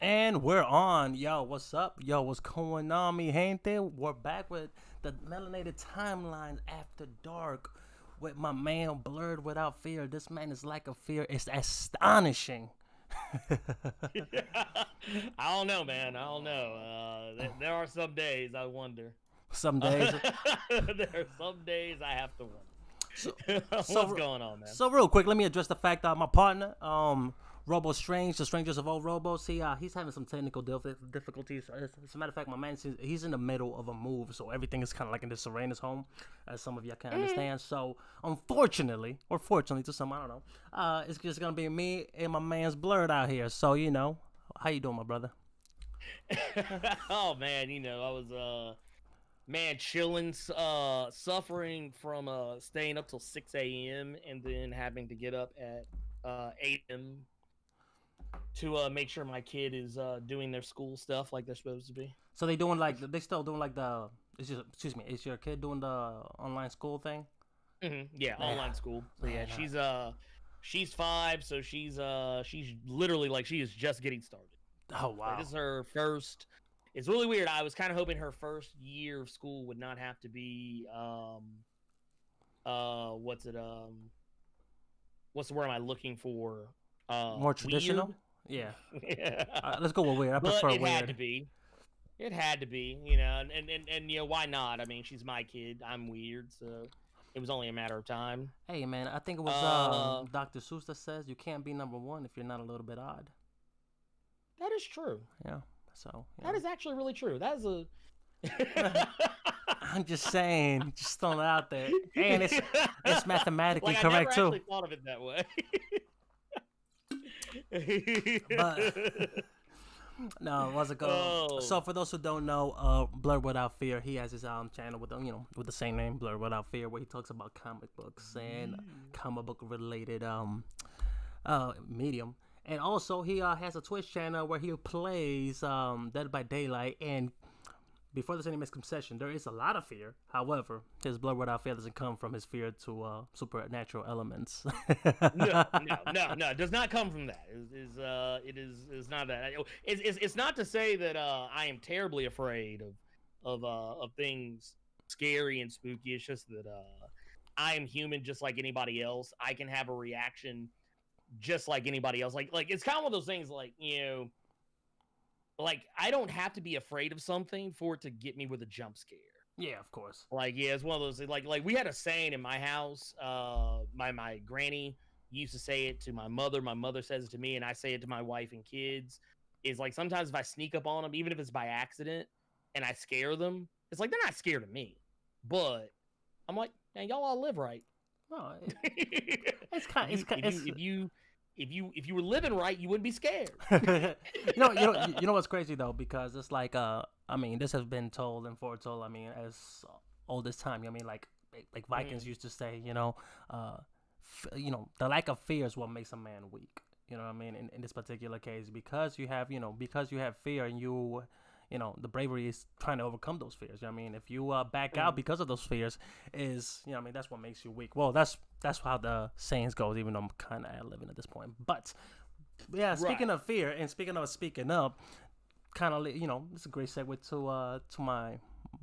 And we're on. Yo, what's up? Yo, what's going on, mi gente? We're back with the Melanated Timeline After Dark with my man Blerd Without Fear. This man is like a fear. It's astonishing. I don't know, man. I don't know. There are some days I wonder. Some days. There are some days I have to wonder. So, What's going on, man? So real quick, let me address the fact that my partner, Robo Strange, the strangest of all robos, he's having some technical difficulties. As a matter of fact, my man, he's in the middle of a move, so everything is kind of like in disarray in his home, as some of y'all can understand. So unfortunately, or fortunately to some, I don't know, it's just gonna be me and my man's Blerd out here. So how you doing, my brother? Oh man, I was chilling, suffering from staying up till 6 a.m. and then having to get up at 8 a.m. to make sure my kid is doing their school stuff like they're supposed to be. So they still doing like the is your kid doing the online school thing? Mm-hmm. Yeah, online school. So yeah, she's 5, so she's literally like she is just getting started. Oh wow. Like, this is her first. It's really weird. I was kind of hoping her first year of school would not have to be what's the word am I looking for? More traditional? Weird? Yeah. Yeah. Let's go with weird. I prefer but it weird. had to be. It had to be, and why not? I mean, she's my kid. I'm weird, so it was only a matter of time. Hey man, I think it was Dr. Seuss that says you can't be number one if you're not a little bit odd. That is true. Yeah. So that is actually really true. That is a. I'm just saying, just throwing it out there, and it's mathematically like, correct I too. never actually thought of it that way. But no, it wasn't good. Oh. So for those who don't know, Blerd Without Fear, he has his channel with with the same name, Blerd Without Fear, where he talks about comic books and comic book related medium. And also, he has a Twitch channel where he plays Dead by Daylight. And before there's any misconception, there is a lot of fear. However, his Blerd Without Fear doesn't come from his fear to supernatural elements. No, it does not come from that. It is not that. It's not to say that I am terribly afraid of things scary and spooky. It's just that I am human, just like anybody else. I can have a reaction just like anybody else. Like it's kind of one of those things, like I don't have to be afraid of something for it to get me with a jump scare. Yeah, of course. Like, yeah, it's one of those, like we had a saying in my house. My granny used to say it to my mother says it to me, and I say it to my wife and kids, is like, sometimes if I sneak up on them, even if it's by accident, and I scare them, it's like they're not scared of me, but I'm like, man, y'all all live right. Oh, it's kind of if you were living right, you wouldn't be scared. you know what's crazy though, because it's like I mean, this has been told and foretold. I mean, as old as time. I mean, like Vikings used to say, the lack of fear is what makes a man weak. You know what I mean? In this particular case, because you have fear, and the bravery is trying to overcome those fears. You know what I mean? If you back out because of those fears, that's what makes you weak. Well, that's how the sayings goes, even though I'm kind of living at this point. But yeah, speaking of fear and speaking up, kind of it's a great segue to my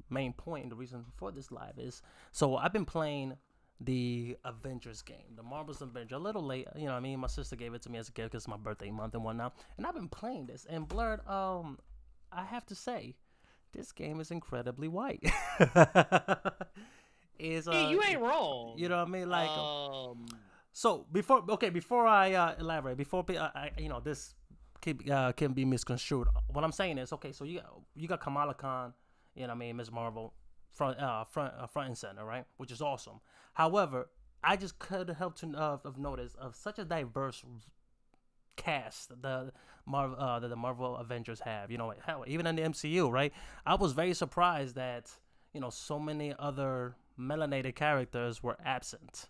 main point. The reason for this live is, so I've been playing the Avengers game, the Marvel's Avengers, a little late. You know what I mean? My sister gave it to me as a gift because it's my birthday month and whatnot, and I've been playing this. And Blerd, I have to say, this game is incredibly white. You ain't wrong. You know what I mean? Like, so before I elaborate, before this can be misconstrued. What I'm saying is, okay, so you got Kamala Khan, you know what I mean, Ms. Marvel, front and center, right? Which is awesome. However, I just couldn't help to have noticed of such a diverse cast the Marvel Avengers have. Hell, even in the MCU, right? I was very surprised that so many other melanated characters were absent.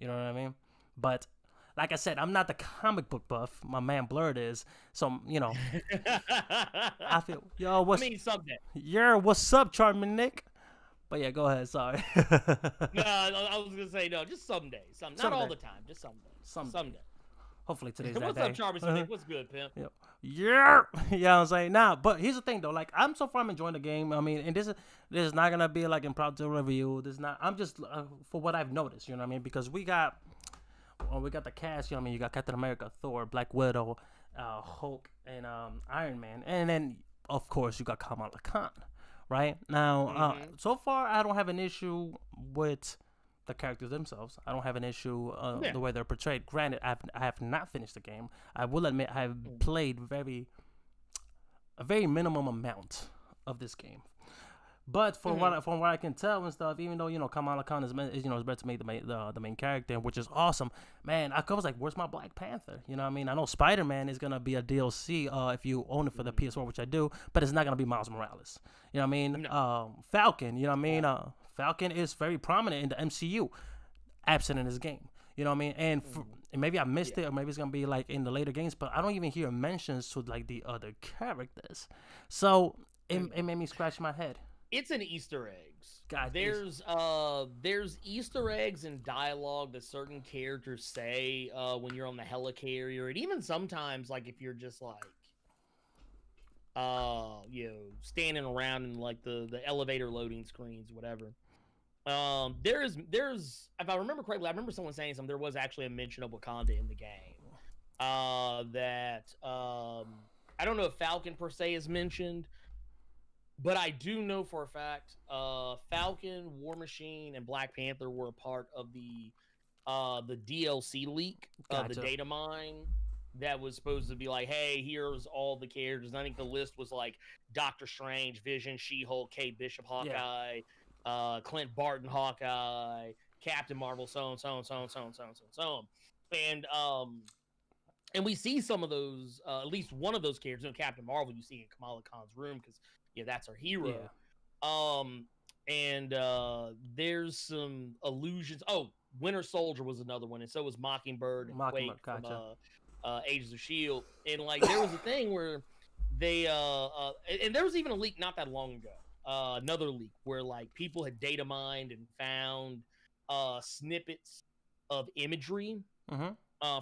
You know what I mean? But like I said, I'm not the comic book buff. My man Blerd is. So I feel someday. Yeah, what's up, Charming Nick? But yeah, go ahead. Sorry. No, I was gonna say no. Just someday. Not all the time. Just someday. Someday. Hopefully today's that What's day. up, Charmy Sonic? What's good, pimp? Yep. Yeah. Yeah, I'm saying nah, but here's the thing though. Like I'm enjoying the game. I mean, and this is not gonna be like impromptu review. This is not. I'm just for what I've noticed. You know what I mean? Because we got the cast. You know what I mean? You got Captain America, Thor, Black Widow, Hulk, and Iron Man, and then of course you got Kamala Khan. Right now, so far I don't have an issue with the characters themselves. I don't have an issue the way they're portrayed. Granted, I have not finished the game. I will admit I have played a very minimum amount of this game. But from what I can tell and stuff, even though Kamala Khan is meant to make the main character, which is awesome, man. I was like, where's my Black Panther? You know what I mean? I know Spider-Man is gonna be a DLC if you own it for the PS4, which I do, but it's not gonna be Miles Morales. You know what I mean? No. Falcon. You know what I mean? Falcon is very prominent in the MCU, absent in this game. You know what I mean? And maybe I missed it, or maybe it's gonna be like in the later games, but I don't even hear mentions to like the other characters. So it made me scratch my head. It's an Easter eggs. God, there's Easter eggs and dialogue that certain characters say when you're on the helicarrier, and even sometimes like if you're just like standing around in like the elevator loading screens, whatever. There's if I remember correctly, I remember someone saying something. There was actually a mention of Wakanda in the game. That I don't know if Falcon per se is mentioned. But I do know for a fact, Falcon, War Machine, and Black Panther were a part of the DLC leak of the data mine that was supposed to be like, hey, here's all the characters. And I think the list was like Doctor Strange, Vision, She-Hulk, Kate Bishop, Hawkeye, Clint Barton, Hawkeye, Captain Marvel, so on, so on, so on, so on, so on, so on. And we see some of those, at least one of those characters, Captain Marvel, you see in Kamala Khan's room because that's her hero. Yeah. There's some allusions. Oh, Winter Soldier was another one, and so was Mockingbird and Quake from Agents of S.H.I.E.L.D. And like there was a thing where they and there was even a leak not that long ago, another leak where like people had data mined and found snippets of imagery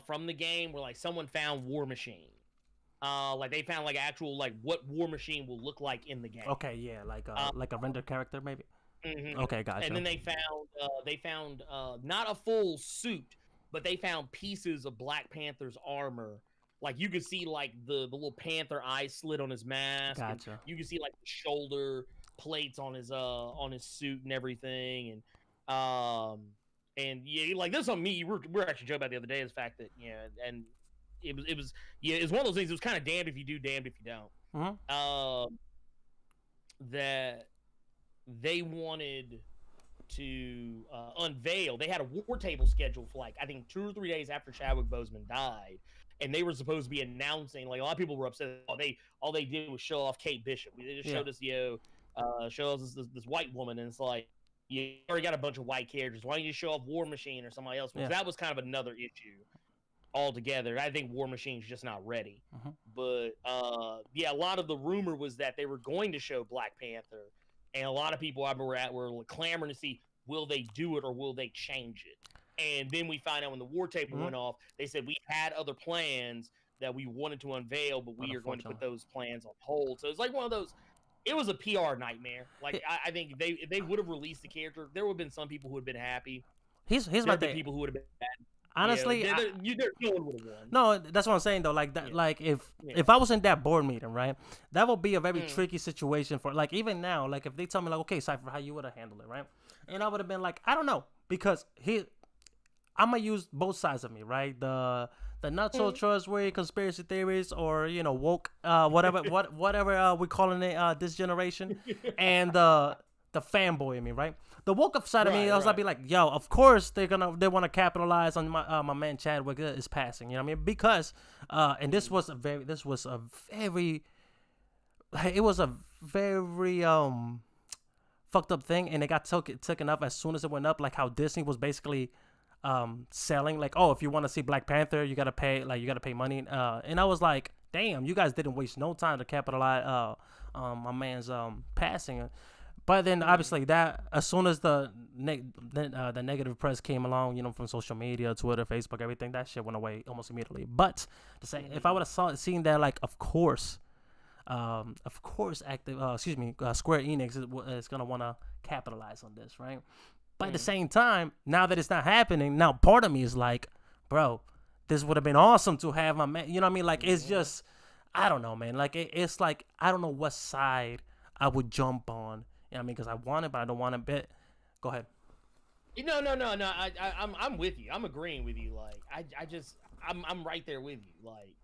from the game where like someone found War Machine. Like they found like actual like what War Machine will look like in the game. Okay, yeah, like a rendered character maybe. Okay, gotcha. And then they found not a full suit, but they found pieces of Black Panther's armor. Like you could see like the little panther eye slit on his mask. Gotcha. You could see like the shoulder plates on his suit and everything. And yeah, like this is something we're actually joking about the other day is the fact that and it was it's one of those things. It was kind of damned if you do, damned if you don't. That they wanted to unveil. They had a war table scheduled for like I think 2 or 3 days after Chadwick Boseman died, and they were supposed to be announcing. Like a lot of people were upset. All they did was show off Kate Bishop. They just showed us show us this white woman, and it's like you already got a bunch of white characters. Why don't you show off War Machine or somebody else? Because that was kind of another issue altogether. I think War Machine's just not ready. But a lot of the rumor was that they were going to show Black Panther, and a lot of people I remember were clamoring to see will they do it or will they change it. And then we find out when the war table went off, they said we had other plans that we wanted to unveil, but we are going to put those plans on hold. So it's like one of those. It was a PR nightmare. Like I think if they would have released the character, there would have been some people who would have been happy. Here's my thing. People who would have been bad. Honestly, no one would have won. No, that's what I'm saying though. Like that, like if I was in that board meeting, right, that would be a very tricky situation for like even now. Like if they tell me like, okay, Cypher, how you would have handled it, right? And I would have been like, I don't know, because I'm gonna use both sides of me, right? The not so trustworthy conspiracy theories or woke whatever we calling it this generation, and the fanboy in me, right? The woke up side of me, I was like, yo, of course they want to capitalize on my man Chadwick is passing. You know what I mean? Because and it was a very fucked up thing, and it got taken up as soon as it went up. Like how Disney was basically selling like, oh, if you want to see Black Panther, you gotta pay money. And I was like, damn, you guys didn't waste no time to capitalize my man's passing. But then obviously that as soon as the negative press came along, from social media, Twitter, Facebook, everything, that shit went away almost immediately. But to say, if I would have seen that, like, of course, Square Enix is gonna want to capitalize on this, right? But at the same time, now that it's not happening, now part of me is like, bro, this would have been awesome to have my man. You know what I mean? Like, it's just, I don't know, man. Like, it's like, I don't know what side I would jump on. You know what I mean? Because I want it, but I don't want it. But go ahead. No. I'm with you. I'm agreeing with you. Like, I'm right there with you. Like,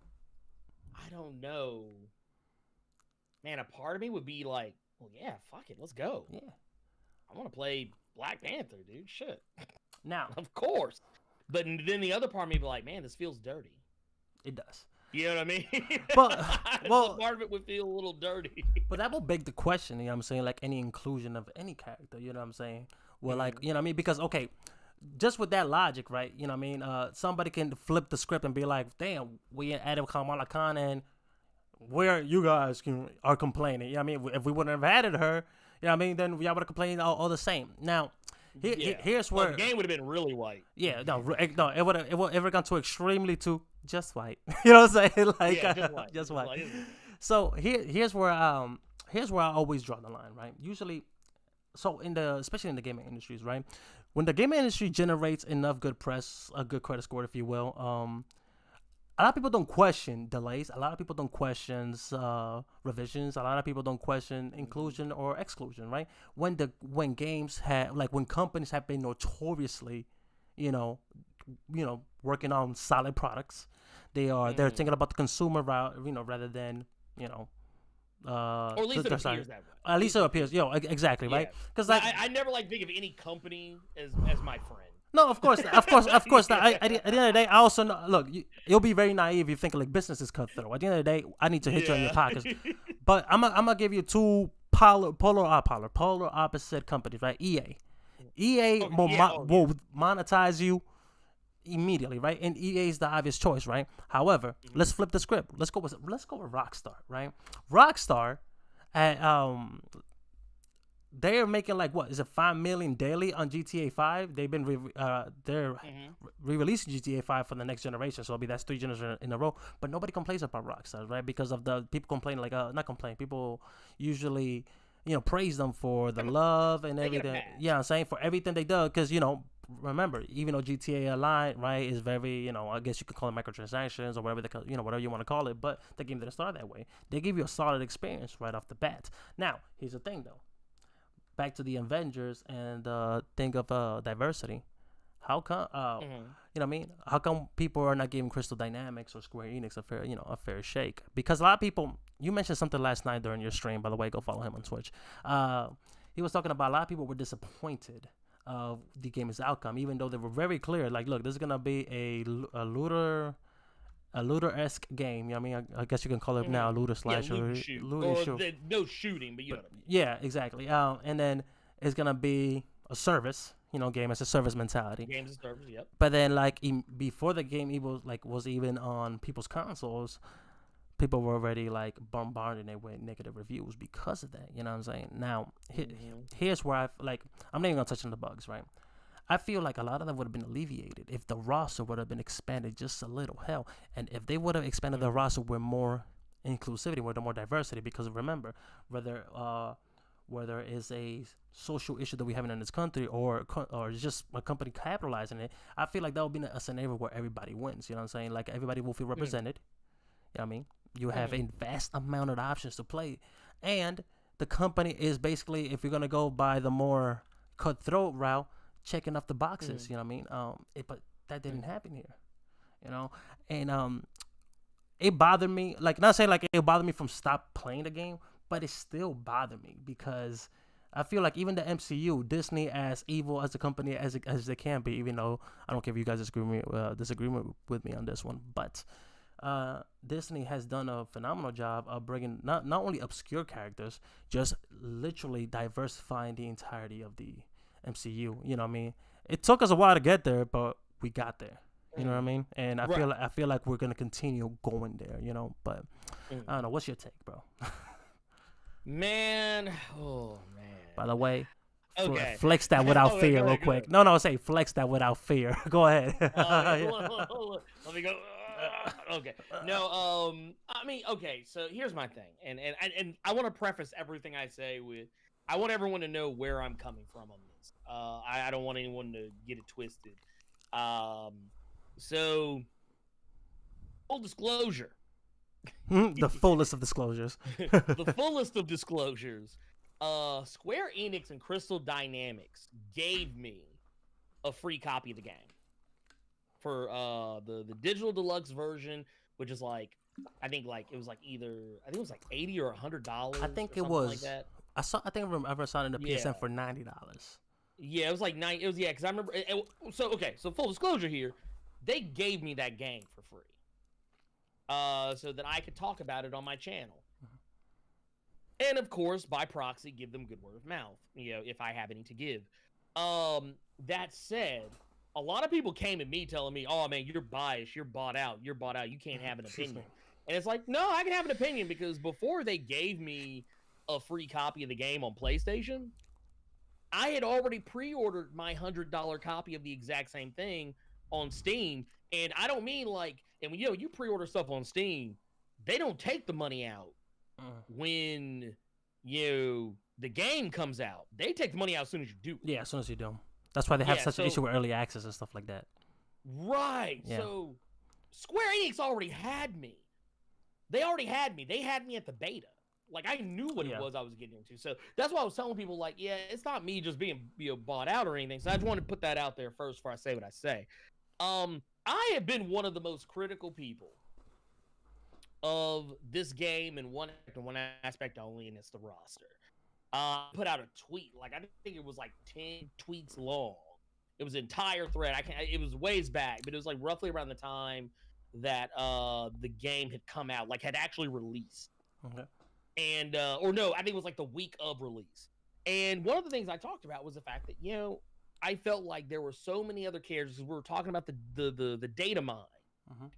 I don't know. Man, a part of me would be like, well, yeah, fuck it, let's go. Yeah. I want to play Black Panther, dude. Shit. Now, of course. But then the other part of me would be like, man, this feels dirty. It does. You know what I mean? But well, part of it would feel a little dirty. But that will beg the question, you know what I'm saying? Like, any inclusion of any character, you know what I'm saying? Well, like, you know what I mean? Because, okay, just with that logic, right? You know what I mean? Somebody can flip the script and be like, damn, we added Kamala Khan and where you guys are complaining. You know what I mean? If we wouldn't have added her, you know what I mean? Then y'all would have complained all the same. Now, here's where the game would have been really white. Yeah, no, it would have gone to extremely to just white. You know what I'm saying? Like, yeah, just white. White. So here's where I always draw the line, right? Usually, so especially in the gaming industries, right? When the gaming industry generates enough good press, a good credit score, if you will, a lot of people don't question delays. A lot of people don't question revisions. A lot of people don't question inclusion or exclusion, right? When companies have been notoriously, working on solid products, they're thinking about the consumer route, rather than, or at least it appears that way. At least it appears, exactly, yeah. Right? Because I never think of any company as my friend. No, of course. At the end of the day, I also know. Look, you'll be very naive if you think like business is cutthroat. At the end of the day, I need to hit you in your pockets. But I'm gonna give you two polar opposite companies, right? EA will monetize you immediately, right? And EA is the obvious choice, right? However, let's flip the script. Let's go with Rockstar, right? Rockstar, they're making like what is it, $5 million daily on GTA 5. They've been re-releasing GTA 5 for the next generation, so that's 3 generations in a row. But nobody complains about Rockstar, right? Because of the people complain, like not complain. People usually praise them for the love and everything. Yeah, I'm saying for everything they do, because remember, even though GTA Online, right, is very, I guess you could call it microtransactions or whatever whatever you want to call it, but the game didn't start that way. They give you a solid experience right off the bat. Now, here's the thing though. Back to the Avengers and thing of diversity. How come you know what I mean? How come people are not giving Crystal Dynamics or Square Enix a fair shake? Because a lot of people, you mentioned something last night during your stream, by the way, go follow him on Twitch. He was talking about a lot of people were disappointed of the game's outcome, even though they were very clear, like, look, this is gonna be a looter-esque game. You know what I mean? I guess you can call it now looter slasher. No shooting, but you know what I mean. Yeah, exactly. And then it's gonna be a service, game as a service mentality. Games as a service, yep. But then, like, before the game was even on people's consoles, people were already like bombarding it with negative reviews because of that. You know what I'm saying? Now, here's where I'm not even gonna touch on the bugs, right? I feel like a lot of them would have been alleviated if the roster would have been expanded just a little. Hell, and if they would have expanded the roster with more inclusivity, with more diversity, because remember, whether it's a social issue that we have in this country or just a company capitalizing it, I feel like that would be a scenario where everybody wins. You know what I'm saying? Like, everybody will feel represented. You know what I mean? You have a vast amount of options to play, and the company is basically, if you're gonna go by the more cutthroat route, checking off the boxes. You know what I mean? But that didn't happen here. And it bothered me. Like, not saying like it bothered me from stop playing the game, but it still bothered me because I feel like even the MCU, Disney, as evil as a company as they can be, even though I don't care if you guys disagree with me on this one, but Disney has done a phenomenal job of bringing not only obscure characters, just literally diversifying the entirety of the MCU. You know what I mean? It took us a while to get there, but we got there. You know what I mean? And I feel like we're gonna continue going there. But I don't know. What's your take, bro? Man, oh man. By the way, Okay. flex that without Oh, fear go real ahead, go quick. ahead. No, say flex that without fear. Go ahead. Okay, let me go. Okay. No, I mean, okay, so here's my thing. And I want to preface everything I say with I want everyone to know where I'm coming from on this. I don't want anyone to get it twisted. So full disclosure. The fullest of disclosures. The fullest of disclosures. Square Enix and Crystal Dynamics gave me a free copy of the game for the digital deluxe version, which is like I think it was like $80 or $100. I think or it was. like that. I think I remember saw it in the PSN for $90. Yeah, it was like nine. It was because I remember. So full disclosure here, they gave me that game for free, so that I could talk about it on my channel, and of course by proxy give them good word of mouth. If I have any to give. That said, a lot of people came at me telling me, "Oh man, you're biased. You're bought out. You can't have an opinion." And it's like, no, I can have an opinion because before they gave me a free copy of the game on PlayStation, I had already pre-ordered my $100 copy of the exact same thing on Steam. And I don't mean and when you pre-order stuff on Steam, they don't take the money out when the game comes out. They take the money out as soon as you do it. Yeah, as soon as you do. That's why they have such an issue with early access and stuff like that. Right. Yeah. So Square Enix already had me. They already had me. They had me at the beta. I knew what it was I was getting into. So that's why I was telling people, it's not me just being bought out or anything. So I just wanted to put that out there first before I say what I say. I have been one of the most critical people of this game in one aspect only, and it's the roster. Put out a tweet. I think it was 10 tweets long. It was an entire thread. It was ways back, but it was roughly around the time that the game had come out, had actually released. Okay. And or no, I think it was the week of release. And one of the things I talked about was the fact that I felt like there were so many other characters. We were talking about the data mine,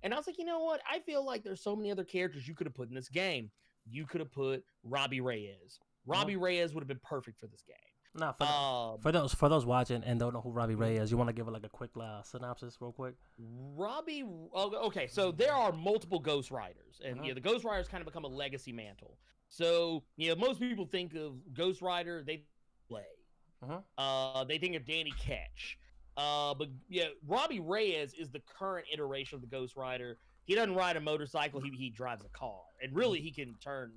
and I was like, you know what? I feel like there's so many other characters you could have put in this game. You could have put Robbie Reyes. Robbie Reyes would have been perfect for this game. No, for those watching and don't know who Robbie Reyes is, you want to give it a quick synopsis real quick? Robbie, okay, so there are multiple Ghost Riders, and the Ghost Riders kind of become a legacy mantle. So most people think of Ghost Rider, they play. They think of Danny Ketch. But Robbie Reyes is the current iteration of the Ghost Rider. He doesn't ride a motorcycle, he drives a car. And really he can turn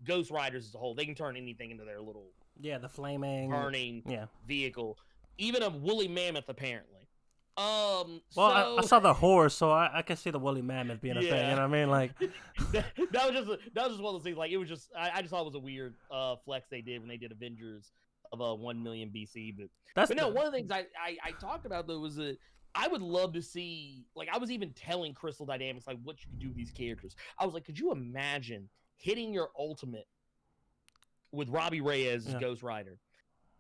Ghost Riders as a whole, they can turn anything into their little the flaming burning vehicle. Even a woolly mammoth apparently. I saw the horse, so I can see the woolly mammoth being a thing. You know what I mean? that was just one of those things. It was just I just thought it was a weird flex they did when they did Avengers of 1 million BC. But one of the things I talked about though was that I would love to see. I was even telling Crystal Dynamics what you could do with these characters. I was could you imagine hitting your ultimate with Robbie Reyes as Ghost Rider,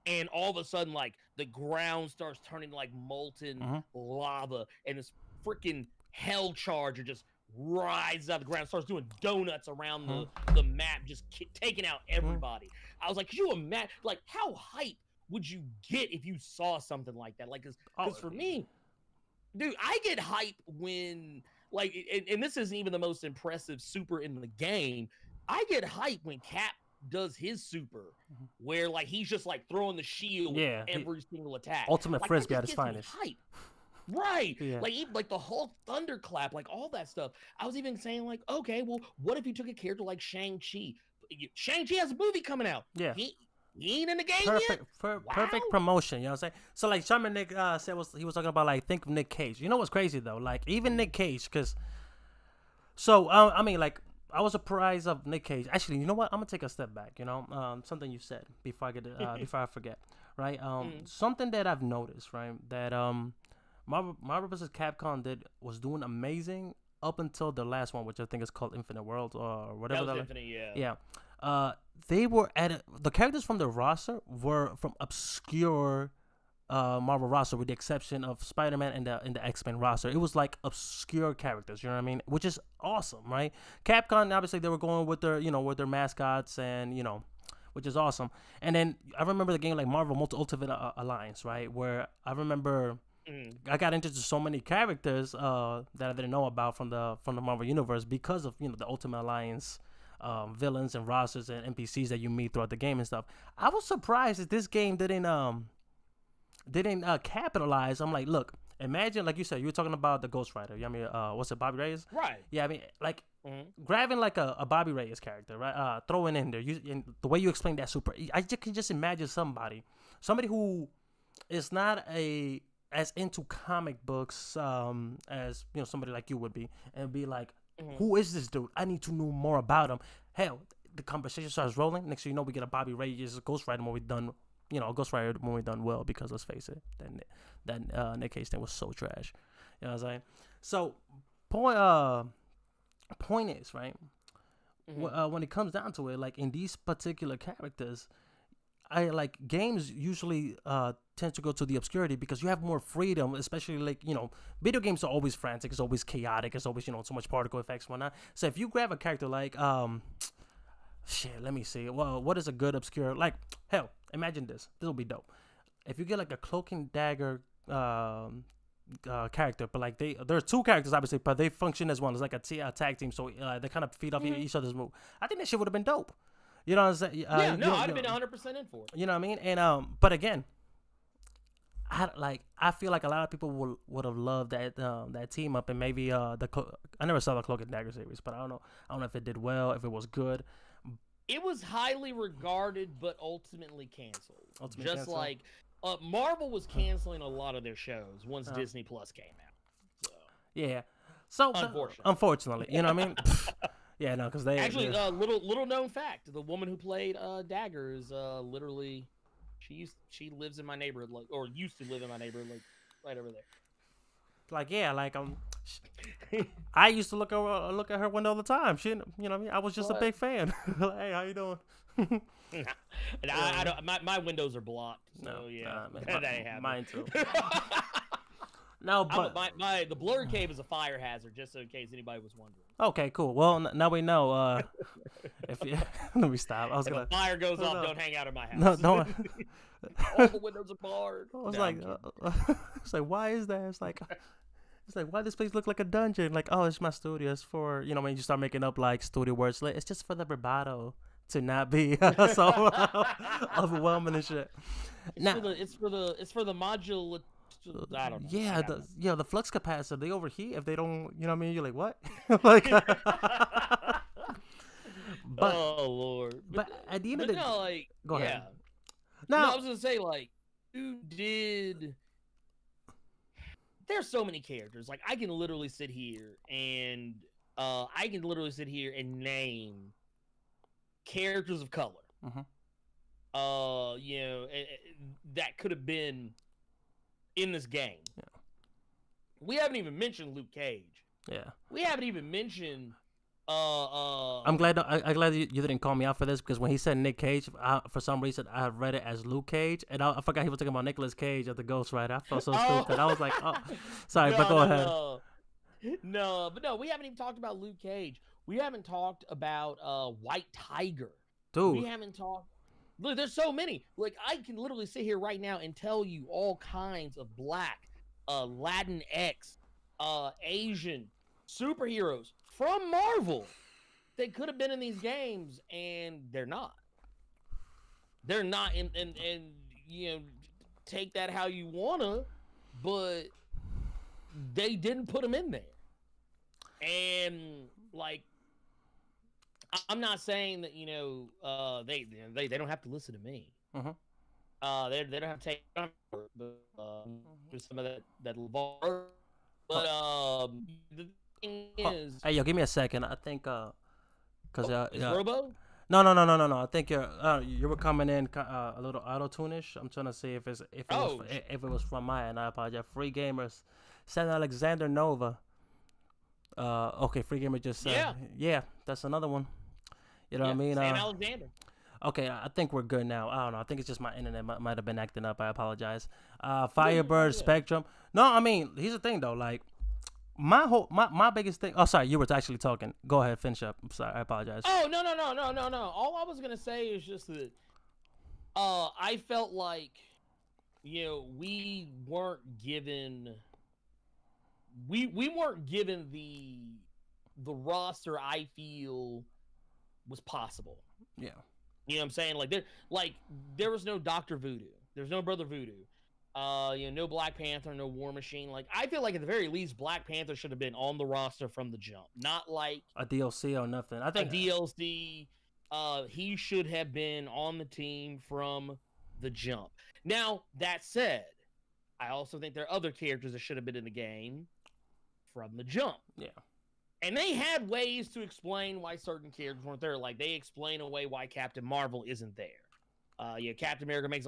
and all of a sudden the ground starts turning molten lava, and this freaking hell charger just rises out of the ground, starts doing donuts around the map, just taking out everybody. I was could you imagine how hype would you get if you saw something like that? Because for me, dude, I get hype when and this isn't even the most impressive super in the game. I get hype when Cap does his super, where he's just throwing the shield every single attack. Ultimate frisbee at his finest. Hype. Right. Yeah. The Hulk thunderclap, all that stuff. I was even saying okay, well, what if you took a character like Shang-Chi? Shang-Chi has a movie coming out. Yeah. He ain't in the game yet. Perfect promotion, you know what I'm saying? So Shaman Nick said he was talking about think of Nick Cage. You know what's crazy though? Even Nick Cage, because I was surprised of Nick Cage. Actually, you know what? I'm gonna take a step back. Something you said before I get before I forget. Right? Something that I've noticed, right? That Marvel vs. Capcom was doing amazing up until the last one, which I think is called Infinite Worlds or whatever. That was Infinite, yeah. Yeah. They were the characters from the roster were from obscure Marvel roster, with the exception of Spider-Man and the X-Men roster. It was like obscure characters, you know what I mean? Which is awesome, right? Capcom, obviously, they were going with their, with their mascots and, which is awesome. And then I remember the game like Marvel Ultimate Alliance, right? Where I remember I got into so many characters that I didn't know about from the Marvel universe because of, the Ultimate Alliance villains and rosters and NPCs that you meet throughout the game and stuff. I was surprised that this game didn't capitalize. I'm like, look, imagine, like you said, you were talking about the Ghost Rider. I mean, what's it, Bobby Reyes? Right. Yeah, I mean, like, grabbing like a Bobby Reyes character, right? Throwing in there. And the way you explain that I can just imagine somebody who is not as into comic books as somebody like you would be, and be like, who is this dude? I need to know more about him. Hell, the conversation starts rolling. Next thing you know, we get a Bobby Reyes Ghost Rider movie done. Ghost Rider movie done well, because let's face it, that Nick Cage thing was so trash. You know what I'm saying? So point is, right? When it comes down to it, like in these particular characters, I like games usually tend to go to the obscurity because you have more freedom, especially like, video games are always frantic, it's always chaotic, it's always, so much particle effects and whatnot. So if you grab a character like let me see. Well, what is a good obscure, like, hell, imagine this will be dope. If you get like a Cloak and Dagger character, but like there are two characters obviously, but they function as one. It's like a tag team, so they kind of feed off each other's move. I think that shit would have been dope. You know what I'm saying? I'd have been 100% in for it. You know what I mean? And but again, I feel like a lot of people would have loved that team up, and maybe I never saw the Cloak and Dagger series, but I don't know if it did well, if it was good. It was highly regarded, but ultimately canceled. Like Marvel was canceling a lot of their shows once Disney Plus came out. So. Yeah. So unfortunately, you know what I mean? Yeah, no, because they actually little known fact: the woman who played Dagger is literally she lives in my neighborhood, like, or used to live in my neighborhood, like right over there. Like, yeah, like I used to look at her window all the time. She, you know what I mean? I was just a big fan. Like, hey, how you doing? I don't. My windows are blocked. So yeah, that ain't happening. Mine too. No, but the Blerd cave is a fire hazard, just so in case anybody was wondering. Okay, cool. Well, now we know. If let me stop. If a fire goes off, don't hang out in my house. No, don't. All the windows are barred. I was it's like, why is that? It's like, why this place look like a dungeon? Like, oh, it's my studio. It's for, when you start making up like studio words. Like, it's just for the bravado to not be so overwhelming and shit. It's for the modular. I don't know. The flux capacitor, they overheat if they don't, you know what I mean? You're like, what? Like, but, oh Lord. But at the end of the day, go ahead. No, I was gonna say, like, there's so many characters. Like, I can literally sit here and name characters of color. That could have been in this game. Yeah. We haven't even mentioned Luke Cage. Yeah. We haven't even mentioned I'm glad you didn't call me out for this, because when he said Nick Cage, for some reason I read it as Luke Cage, and I forgot he was talking about Nicolas Cage of the Ghost Rider. I felt so stupid. I was like, oh, sorry, but go ahead. No, we haven't even talked about Luke Cage. We haven't talked about White Tiger. Dude. We haven't talked. Look, there's so many. Like, I can literally sit here right now and tell you all kinds of Black, Latinx, Asian superheroes from Marvel. They could have been in these games, and they're not. They're not, and take that how you wanna, but they didn't put them in there. And like, I'm not saying that they don't have to listen to me. They don't have to take some of that LeVar. But the thing is, hey, yo, give me a second. I think because Robo. No. I think you were coming in a little auto-tune-ish. I'm trying to see if it was from my end. I apologize. Free Gamers, San Alexander Nova. Okay, Free Gamer just yeah, that's another one. You know what I mean? San Alexander. Okay, I think we're good now. I don't know. I think it's just my internet might have been acting up. I apologize. Yeah, Firebird, yeah. Spectrum. No, I mean, here's the thing though. Like my biggest thing. Oh, sorry, you were actually talking. Go ahead, finish up. I'm sorry, I apologize. Oh no. All I was gonna say is just that I felt like we weren't given we weren't given the roster I feel was possible. Yeah. You know what I'm saying? There was no Dr. Voodoo. There's no Brother Voodoo. No Black Panther, no War Machine. Like, I feel like at the very least, Black Panther should have been on the roster from the jump. Not like a DLC or nothing. I think a DLC. He should have been on the team from the jump. Now, that said, I also think there are other characters that should have been in the game from the jump. Yeah. And they had ways to explain why certain characters weren't there. Like, they explain away why Captain Marvel isn't there. Captain America makes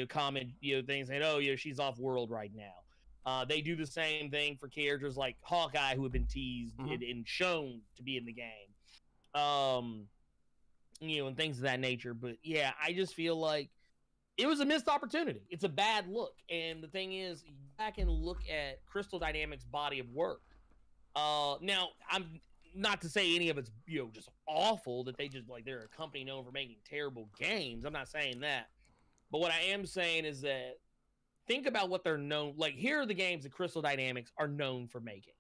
comment, things saying, oh, she's off world right now. They do the same thing for characters like Hawkeye, who have been teased and shown to be in the game. And things of that nature. But yeah, I just feel like it was a missed opportunity. It's a bad look. And the thing is, back and look at Crystal Dynamics' body of work. Now, I'm not to say any of it's just awful, that they just they're a company known for making terrible games. I'm not saying that, but what I am saying is that think about what they're known. Like, here are the games that Crystal Dynamics are known for making.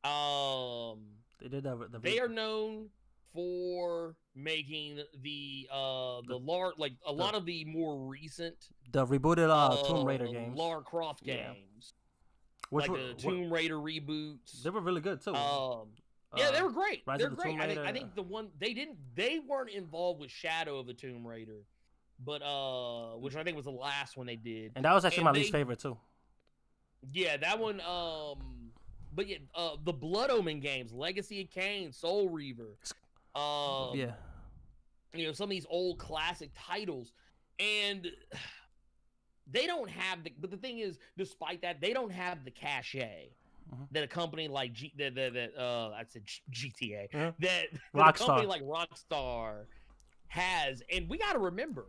They did that. They are known for making the lot of the more recent the rebooted Tomb Raider games, Lara Croft games. Which the Tomb Raider reboots. They were really good too. Yeah, they were great. They're great. I think the one they weren't involved with Shadow of the Tomb Raider, but which I think was the last one they did. And that was actually my least favorite too. Yeah, that one. But yeah, the Blood Omen games, Legacy of Kain, Soul Reaver. Yeah. Some of these old classic titles, and they don't have but the thing is, despite that, they don't have the cachet that a company like I said GTA, that a company like Rockstar has. And we got to remember,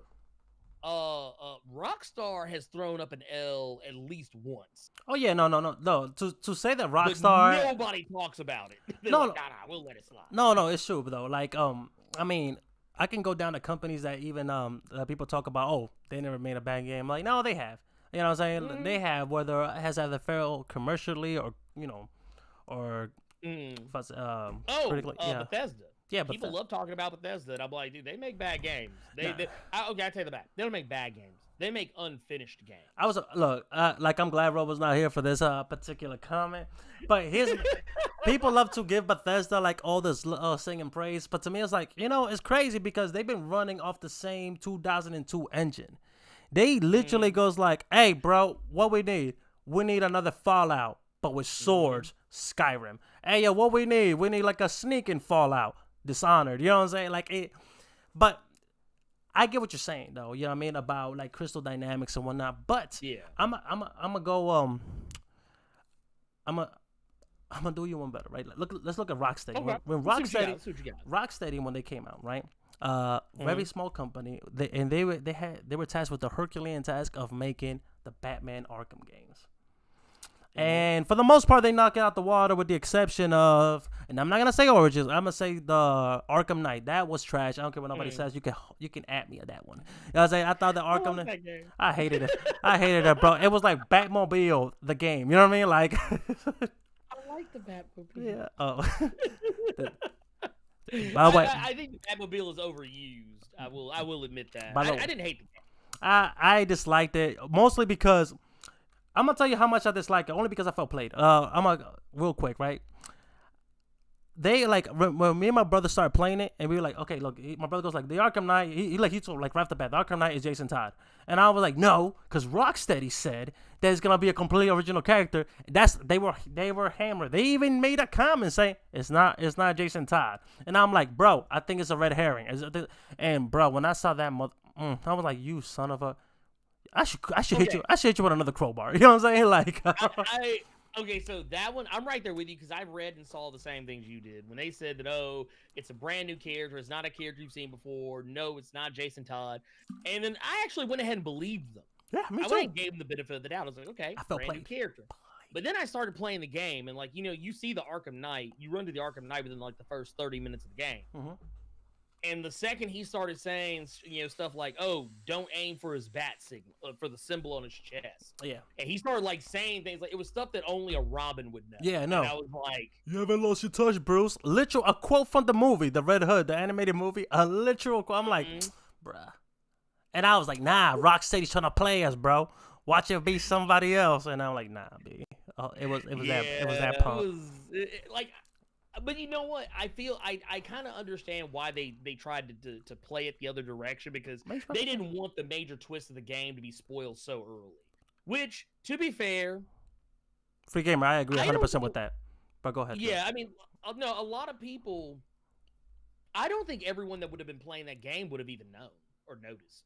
Rockstar has thrown up an L at least once. Oh yeah, no. To say that Rockstar, but nobody talks about it. No, nah, we'll let it slide. No, it's true though. Like, I mean, I can go down to companies that even people talk about. Oh, they never made a bad game. Like, no, they have. You know what I'm saying? They have, whether it has either failed commercially or critically. Bethesda. Yeah, people love talking about Bethesda. And I'm like, dude, they make bad games. I tell you the bad. They don't make bad games. They make unfinished games. I'm glad Rob was not here for this particular comment. But people love to give Bethesda like all this singing praise. But to me, it's like, it's crazy because they've been running off the same 2002 engine. They literally goes like, hey, bro, what we need? We need another Fallout, but with swords, Skyrim. Hey, yo, what we need? We need like a sneaking Fallout, Dishonored. You know what I'm saying? Like it, but I get what you're saying though. You know what I mean about like Crystal Dynamics and whatnot. But yeah, I'm gonna go. I'm gonna do you one better, right? Let's look at Rocksteady. Okay. When Rocksteady when they came out, right? Very small company. They were tasked with the Herculean task of making the Batman Arkham games. And for the most part, they knock it out the water with the exception of, and I'm not going to say Origins, I'm going to say the Arkham Knight. That was trash. I don't care what nobody says. You can at me at that one. You know what I'm saying? I thought the Arkham Knight, I hated it. I hated it, bro. It was like Batmobile, the game. You know what I mean? Like, I like the Batmobile. Yeah. Oh. I think the Batmobile is overused. I will admit that. I didn't hate the game. I disliked it mostly because I'm gonna tell you how much I disliked it. Only because I felt played. I'm gonna real quick, right? They like when me and my brother started playing it, and we were like, okay, look. My brother goes like, the Arkham Knight. He told like right off the bat, the Arkham Knight is Jason Todd, and I was like, no, because Rocksteady said that it's gonna be a completely original character. They were hammered. They even made a comment saying it's not Jason Todd, and I'm like, bro, I think it's a red herring. And bro, when I saw that, I was like, you son of a. I should hit you. I should hit you with another crowbar. You know what I'm saying? Like, Okay, so that one, I'm right there with you because I read and saw the same things you did when they said that, oh, it's a brand new character, it's not a character you've seen before. No, it's not Jason Todd. And then I actually went ahead and believed them. Yeah, me I too. went and gave them the benefit of the doubt. I was like, okay, I felt brand new played. character. But then I started playing the game, and like, you know, you see the Arkham Knight, you run to the Arkham Knight within like the first 30 minutes of the game. Mm-hmm. And the second he started saying, you know, stuff like, "Oh, don't aim for his bat signal, for the symbol on his chest." Yeah. And he started like saying things like it was stuff that only a Robin would know. Yeah, no. And I was like, "You haven't lost your touch, Bruce." Literal, a quote from the movie, the Red Hood, the animated movie. A literal quote. I'm like, bruh. And I was like, nah, Rocksteady's trying to play us, bro. Watch it be somebody else. And I'm like, nah, B. It was that punk. But you know what? I feel I kind of understand why they tried to play it the other direction because they didn't want the major twist of the game to be spoiled so early. Which, to be fair, Free Gamer, I agree 100% with that. But go ahead. Yeah, I mean, no, a lot of people. I don't think everyone that would have been playing that game would have even known or noticed.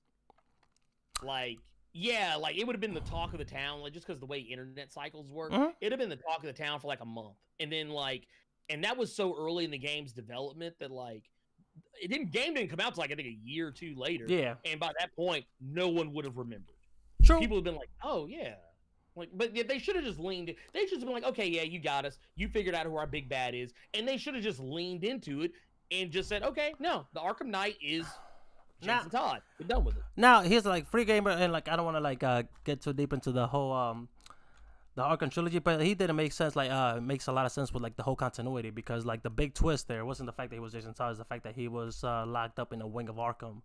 Like, yeah, like it would have been the talk of the town, like just because the way internet cycles work, it'd have been the talk of the town for like a month, and then like. And that was so early in the game's development that like game didn't come out till like I think a year or two later. Yeah. And by that point, no one would have remembered. True. People have been like, "Oh yeah," like, but they should have just leaned. They should have been like, "Okay, yeah, you got us. You figured out who our big bad is," and they should have just leaned into it and just said, "Okay, no, the Arkham Knight is Jason Todd. We're done with it." Now here's like Free Gamer, and like I don't want to like get too deep into the whole the Arkham trilogy, but he didn't make sense. Like, it makes a lot of sense with like the whole continuity because like the big twist there wasn't the fact that he was Jason Todd, it's the fact that he was locked up in a wing of Arkham.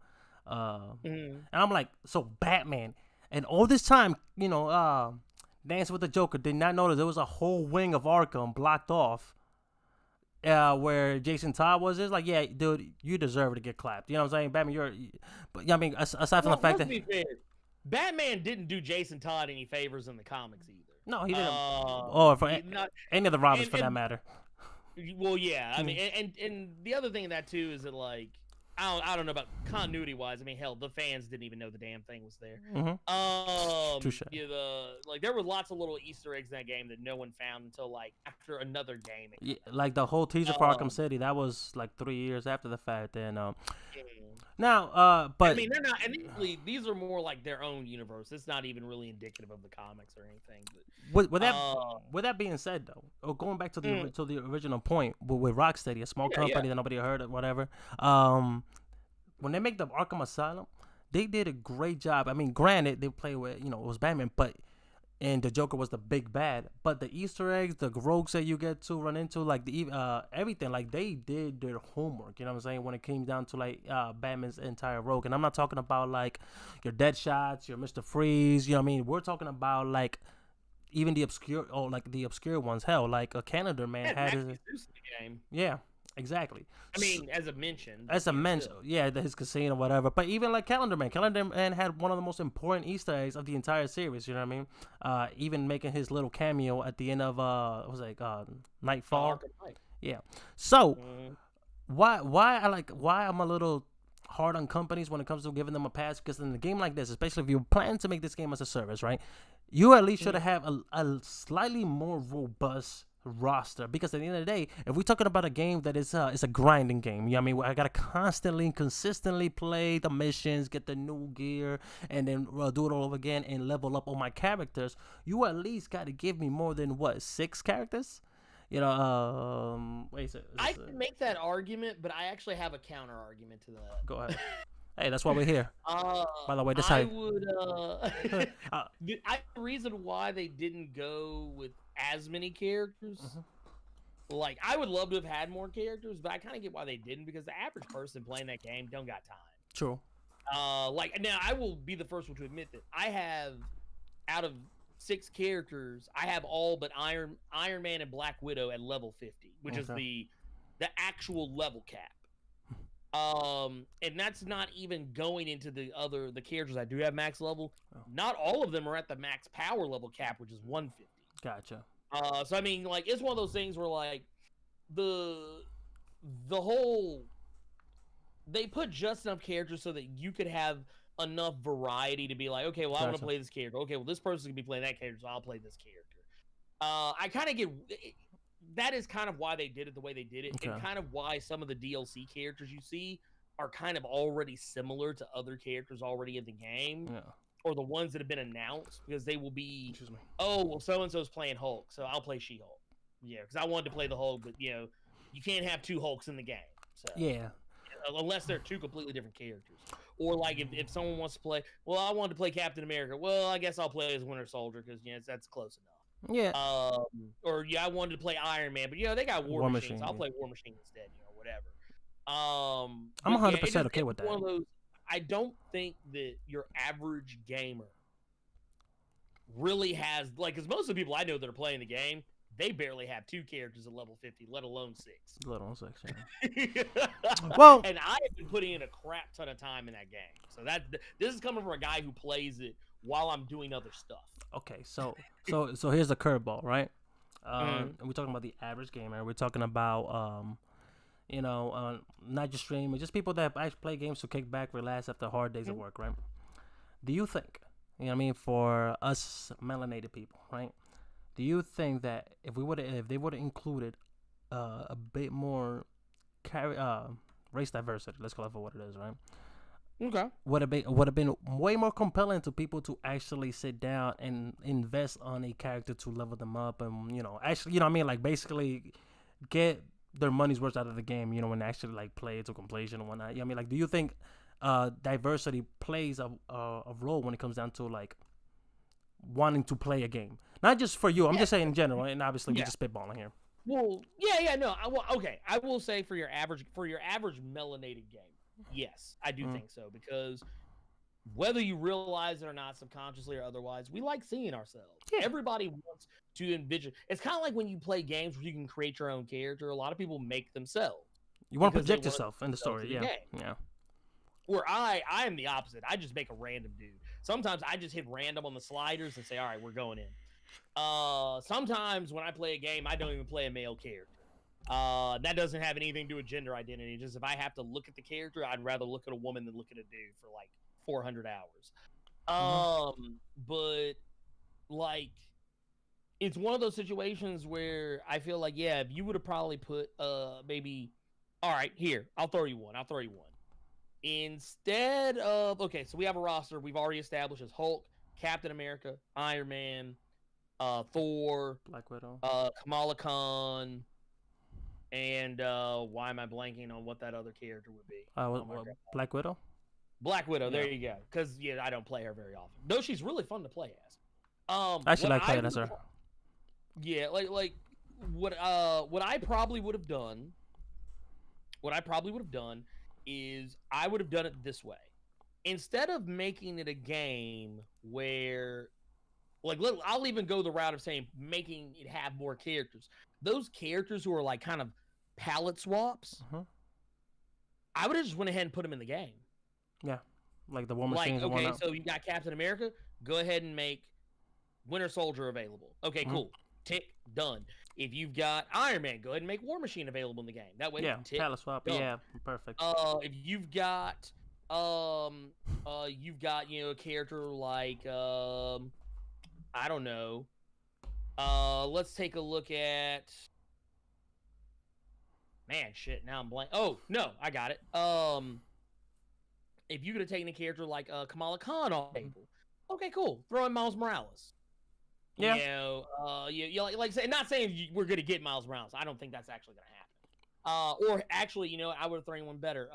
And I'm like, so Batman, and all this time, you know, Dancing with the Joker did not notice there was a whole wing of Arkham blocked off. Where Jason Todd was, is like, yeah, dude, you deserve to get clapped. You know what I'm saying, Batman? But I mean, aside from the fact that Batman didn't do Jason Todd any favors in the comics either. No, he didn't. Or for any of the Robins, for that matter. Well, yeah. I mean, and the other thing in that too is that like I don't know about continuity wise. I mean, hell, the fans didn't even know the damn thing was there. Touche. Yeah, like there were lots of little Easter eggs in that game that no one found until like after another game. Yeah, like the whole teaser for Arkham City, that was like 3 years after the fact. And now, but I mean, they're not. And these are more like their own universe. It's not even really indicative of the comics or anything. But, with that being said, though, going back to the original point with Rocksteady, a small company that nobody heard of, whatever. When they make the Arkham Asylum, they did a great job. I mean, granted, they play with it was Batman, and the Joker was the big bad. But the Easter eggs, the rogues that you get to run into, like everything, like they did their homework. You know what I'm saying? When it came down to like Batman's entire rogue, and I'm not talking about like your Deadshots, your Mr. Freeze. You know what I mean? We're talking about like even the obscure ones. Hell, like a Calendar Man had his game. Yeah. Exactly. I mean, as a mention. Yeah, his casino, whatever. But even like Calendar Man had one of the most important Easter eggs of the entire series. You know what I mean? Even making his little cameo at the end of Nightfall. Yeah. So why I'm a little hard on companies when it comes to giving them a pass, because in a game like this, especially if you plan to make this game as a service, right? You at least should have a slightly more robust roster, because at the end of the day, if we're talking about a game that is it's a grinding game, you know what I mean, where I gotta consistently play the missions, get the new gear, and then do it all over again and level up all my characters, you at least gotta give me more than 6 characters. You know, I can make that argument, but I actually have a counter argument to that. Go ahead. Hey, that's why we're here. By the way, this the reason why they didn't go with as many characters, like I would love to have had more characters, but I kind of get why they didn't, because the average person playing that game don't got time. True. Like now, I will be the first one to admit that I have, out of 6 characters, I have all but Iron Man and Black Widow at level 50, which is the actual level cap. And that's not even going into the characters I do have max level. Not all of them are at the max power level cap, which is 150. Gotcha. So I mean, like, it's one of those things where like the whole, they put just enough characters so that you could have enough variety to be like, okay, well, I want to play this character. Okay, well, this person's gonna be playing that character, so I'll play this character. I kind of get that is kind of why they did it the way they did it, Okay. and kind of why some of the DLC characters you see are kind of already similar to other characters already in the game, Yeah. or the ones that have been announced, because they will be, Excuse me. oh, well, so and so's playing Hulk, so I'll play She-Hulk. Yeah, because I wanted to play the Hulk, but you can't have two Hulks in the game. So Yeah. unless they're two completely different characters, or like if someone wants to play, well, I wanted to play Captain America. Well, I guess I'll play as Winter Soldier because that's close enough. Yeah. Or I wanted to play Iron Man, but they got War Machine, so I'll play War Machine instead, whatever. I'm 100% okay with that. One of those, I don't think that your average gamer really has, like, because most of the people I know that are playing the game, they barely have 2 characters at level 50, let alone 6. Let alone 6, yeah. Well, and I have been putting in a crap ton of time in that game, so this is coming from a guy who plays it while I'm doing other stuff. Okay, so here's the curveball, right? We're talking about the average gamer. We're talking about not just streamers, just people that actually play games to kick back, relax after hard days of work, right? Do you think, for us melanated people, right? Do you think that if they would have included a bit more race diversity, let's call it for what it is, right? Okay. Would have been way more compelling to people to actually sit down and invest on a character to level them up, and actually, like basically get their money's worth out of the game, and actually like play it to completion and whatnot. Like, do you think diversity plays a role when it comes down to like wanting to play a game? Not just for you. I'm just saying in general, and obviously we're just spitballing here. Well, no. I will say for your average melanated game, yes, I do think so, because whether you realize it or not, subconsciously or otherwise, we like seeing ourselves. Yeah. Everybody wants to envision. It's kind of like when you play games where you can create your own character. A lot of people make themselves. You want to project yourself in the story, yeah. Where I am the opposite. I just make a random dude. Sometimes I just hit random on the sliders and say, all right, we're going in. Sometimes when I play a game, I don't even play a male character. That doesn't have anything to do with gender identity. Just if I have to look at the character, I'd rather look at a woman than look at a dude for like 400 hours. But like, it's one of those situations where I feel like, if you would have probably put maybe, all right, here, I'll throw you one. Instead of, okay, so we have a roster we've already established as Hulk, Captain America, Iron Man, Thor, Black Widow, Kamala Khan, and why am I blanking on what that other character would be? Black Widow? Black Widow, there you go. Because I don't play her very often. Though she's really fun to play as. I actually like playing as her. Yeah, like what I probably would have done. What I probably would have done is I would have done it this way. Instead of making it a game where, like, I'll even go the route of saying making it have more characters. Those characters who are like kind of palette swaps, I would have just went ahead and put them in the game. Yeah, like the War Machines. Like, okay, so you got Captain America. Go ahead and make Winter Soldier available. Okay, cool. Tick, done. If you've got Iron Man, go ahead and make War Machine available in the game. That way, tick, palette swap. done. Yeah, perfect. If you've got a character like I don't know. Let's take a look at. Man, shit. Now I'm blank. Oh no, I got it. If you could have taken a character like Kamala Khan on the table, okay, cool. Throw in Miles Morales. Yeah. Like say, not saying we're gonna get Miles Morales. I don't think that's actually gonna happen. Or actually, I would have thrown one better.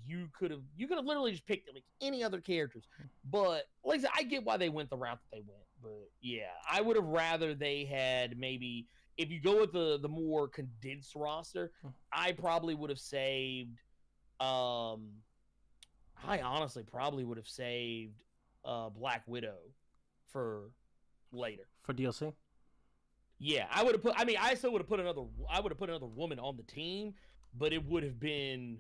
You could have literally just picked like any other characters. But like I said, I get why they went the route that they went. But yeah, I would have rather they had maybe, if you go with the more condensed roster, I probably would have saved. I honestly probably would have saved Black Widow for later. For DLC? Yeah, I would have put. I mean, I still would have put another. I would have put another woman on the team, but it would have been.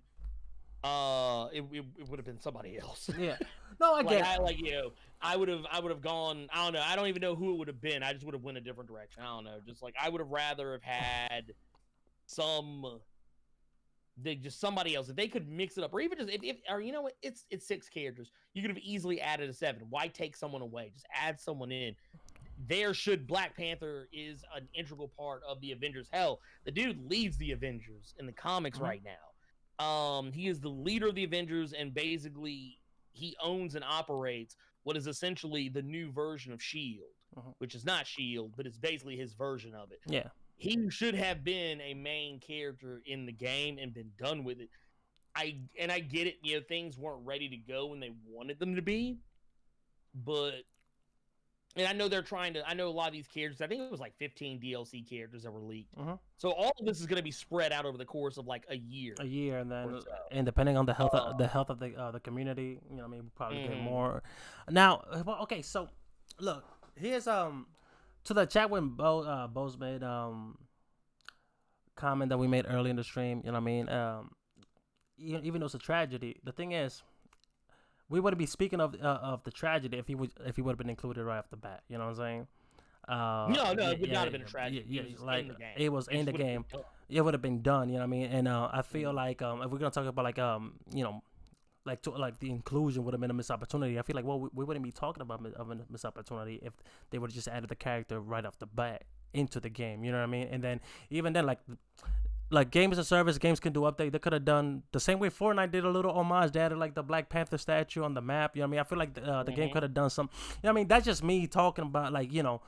It would have been somebody else. Yeah. No, I get it. I would have gone. I don't know. I don't even know who it would have been. I just would have went a different direction. I don't know. Just like I would have rather have had just somebody else. If they could mix it up, or even just if or you know what, it's 6 characters. You could have easily added a 7. Why take someone away? Just add someone in. there should Black Panther is an integral part of the Avengers. Hell, the dude leads the Avengers in the comics right now. He is the leader of the Avengers, and basically he owns and operates what is essentially the new version of Shield, which is not Shield, but it's basically his version of it. Yeah. He should have been a main character in the game and been done with it. I get it, you know, things weren't ready to go when they wanted them to be, but and I know they're trying to. I know a lot of these characters. I think it was like 15 DLC characters that were leaked. So all of this is going to be spread out over the course of like a year. And then and depending on the health of the community, you know, what I mean, we'll probably get more. Now, okay, so look, here's to the chat when Bo's made comment that we made early in the stream. You know what I mean? Even though it's a tragedy, the thing is, we wouldn't be speaking of the tragedy if he would have been included right off the bat. You know what I'm saying? No, it would not have been a tragedy. It was in the game. It would have been done. You know what I mean? And I feel like if we're gonna talk about like you know, like the inclusion would have been a missed opportunity. I feel like we wouldn't be talking about a missed opportunity if they would have just added the character right off the bat into the game. You know what I mean? And then even then, like games as a service, games can do update. They could have done the same way Fortnite did a little homage. They added like the Black Panther statue on the map. You know what I mean? I feel like the game could have done some. You know what I mean? That's just me talking about like, you know,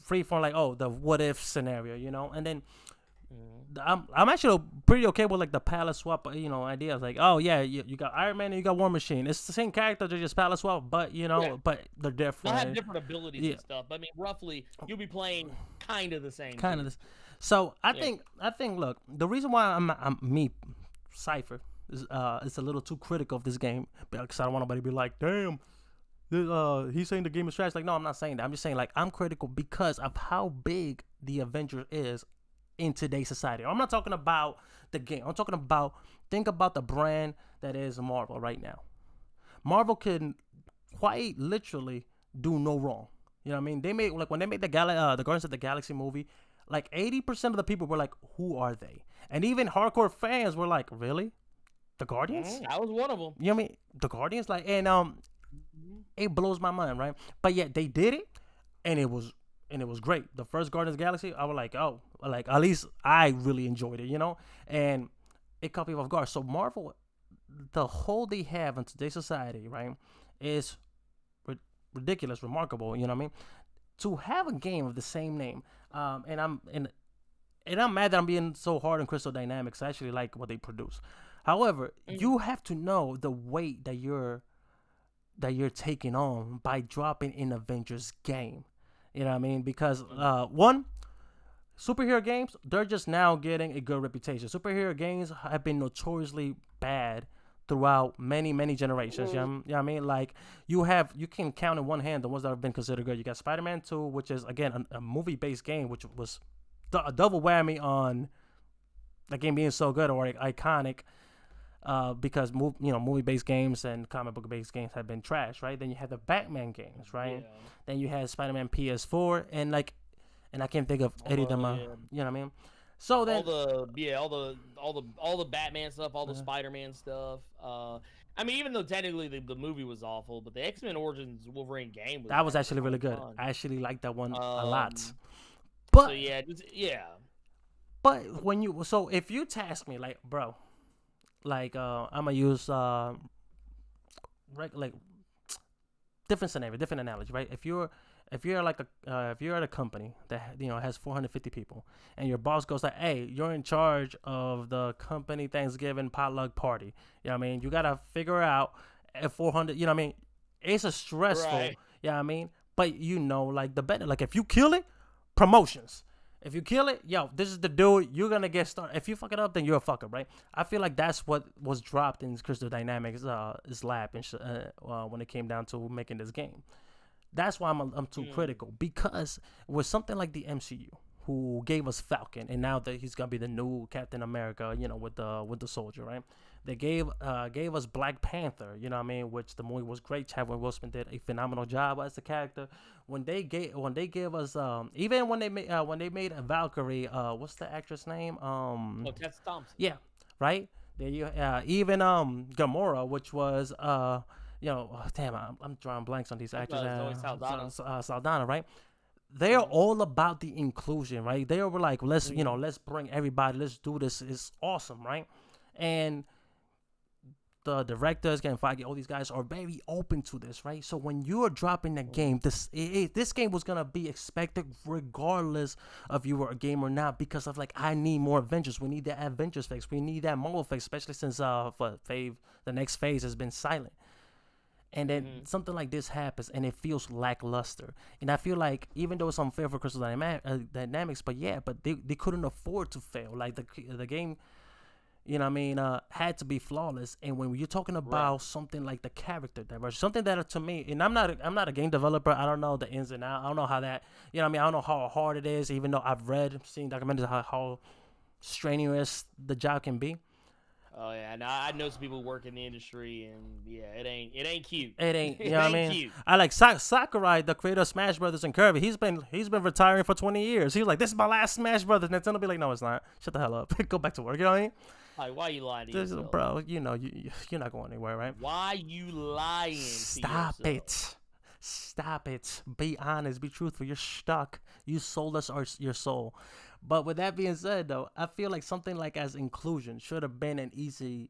free form, like, oh, the what if scenario, you know? And then I'm actually pretty okay with like the palette swap, you know, ideas. Like, oh yeah, you got Iron Man and you got War Machine. It's the same character, they're just palette swap, but you know, but they're different. They'll have different abilities and stuff. But I mean, roughly, you'll be playing kind of the same. Kind of this. So I think look, the reason why I'm Cypher is a little too critical of this game because I don't want nobody to be like, damn, he's saying the game is trash. Like, no, I'm not saying that. I'm just saying like I'm critical because of how big the Avengers is in today's society. I'm not talking about the game. I'm talking about think about the brand that is Marvel right now. Marvel can quite literally do no wrong. You know what I mean? They made like when they made the Guardians of the Galaxy movie. Like 80% of the people were like, "Who are they?" And even hardcore fans were like, "Really, the Guardians?" I was one of them. You know what I mean? The Guardians, like, and it blows my mind, right? But yet they did it, and it was great. The first Guardians of the Galaxy, I was like, "Oh, like at least I really enjoyed it," you know. And it caught people off guard. So Marvel, the hold they have in today's society, right, is ridiculous, remarkable. You know what I mean? To have a game of the same name. And I'm mad that I'm being so hard on Crystal Dynamics. I actually like what they produce. However, you have to know the weight that you're taking on by dropping an Avengers game. You know what I mean? Because one, superhero games, they're just now getting a good reputation. Superhero games have been notoriously bad throughout many generations. You know what I mean? Like you can count in one hand the ones that have been considered good. You got Spider-Man 2, which is again a movie-based game, which was a double whammy on the game being so good or iconic. Because movie-based games and comic book-based games have been trash, right? Then you have the Batman games, right? Yeah. Then you had Spider-Man PS4, and I can't think of any of them. You know what I mean? So then all the Batman stuff, all the Spider-Man stuff. I mean, even though technically the movie was awful, but the X-Men Origins Wolverine game was actually really good. I actually liked that one a lot. But so yeah. But if you task me like, bro, like I'm gonna use like different scenario, different analogy, right? If you're at a company that has 450 people, and your boss goes like, "Hey, you're in charge of the company Thanksgiving potluck party." You know what I mean? You gotta figure out at 400. You know what I mean? It's a stressful. Right. You know what I mean? But like the better. Like if you kill it, promotions. If you kill it, this is the dude. You're gonna get started. If you fuck it up, then you're a fucker, right? I feel like that's what was dropped in Crystal Dynamics' lab when it came down to making this game. That's why I'm too critical, because with something like the MCU, who gave us Falcon, and now that he's gonna be the new Captain America, with the soldier, right? They gave us Black Panther, you know what I mean, which the movie was great. Chadwick Boseman did a phenomenal job as the character. When they gave us even when they made a Valkyrie, what's the actress name? Tessa Thompson. Yeah, right. Even Gamora, which was damn, I'm drawing blanks on these actors. Zoe Saldana. Saldana, right? they are all about the inclusion, right? They were like, let's bring everybody, let's do this. It's awesome, right? And the directors, Ken Feige, all these guys are very open to this, right? So when you are dropping a game, this game was gonna be expected regardless of you were a gamer or not, because of like, I need more Avengers. We need that Avengers fix. We need that Marvel fix, especially since the next phase has been silent. And then something like this happens, and it feels lackluster. And I feel like, even though it's unfair for Crystal Dynamics, but they couldn't afford to fail. Like the game, had to be flawless. And when you're talking about something like the character diversity, something that to me, and I'm not a game developer. I don't know the ins and outs. I don't know how that, I don't know how hard it is. Even though I've seen documentaries how strenuous the job can be. Oh yeah, and I know some people who work in the industry, and yeah, it ain't cute. It ain't, you know what I mean? Cute. I like Sakurai, the creator of Smash Brothers and Kirby. He's been retiring for 20 years. He was like, "This is my last Smash Brothers." And Nintendo be like, "No, it's not. Shut the hell up. Go back to work." You know what I mean? Like, why you lying to yourself? Bro, you're not going anywhere, right? Why you lying? Stop it. Stop it. Be honest. Be truthful. You're stuck. You sold us your soul. But with that being said, though, I feel like something like as inclusion should have been an easy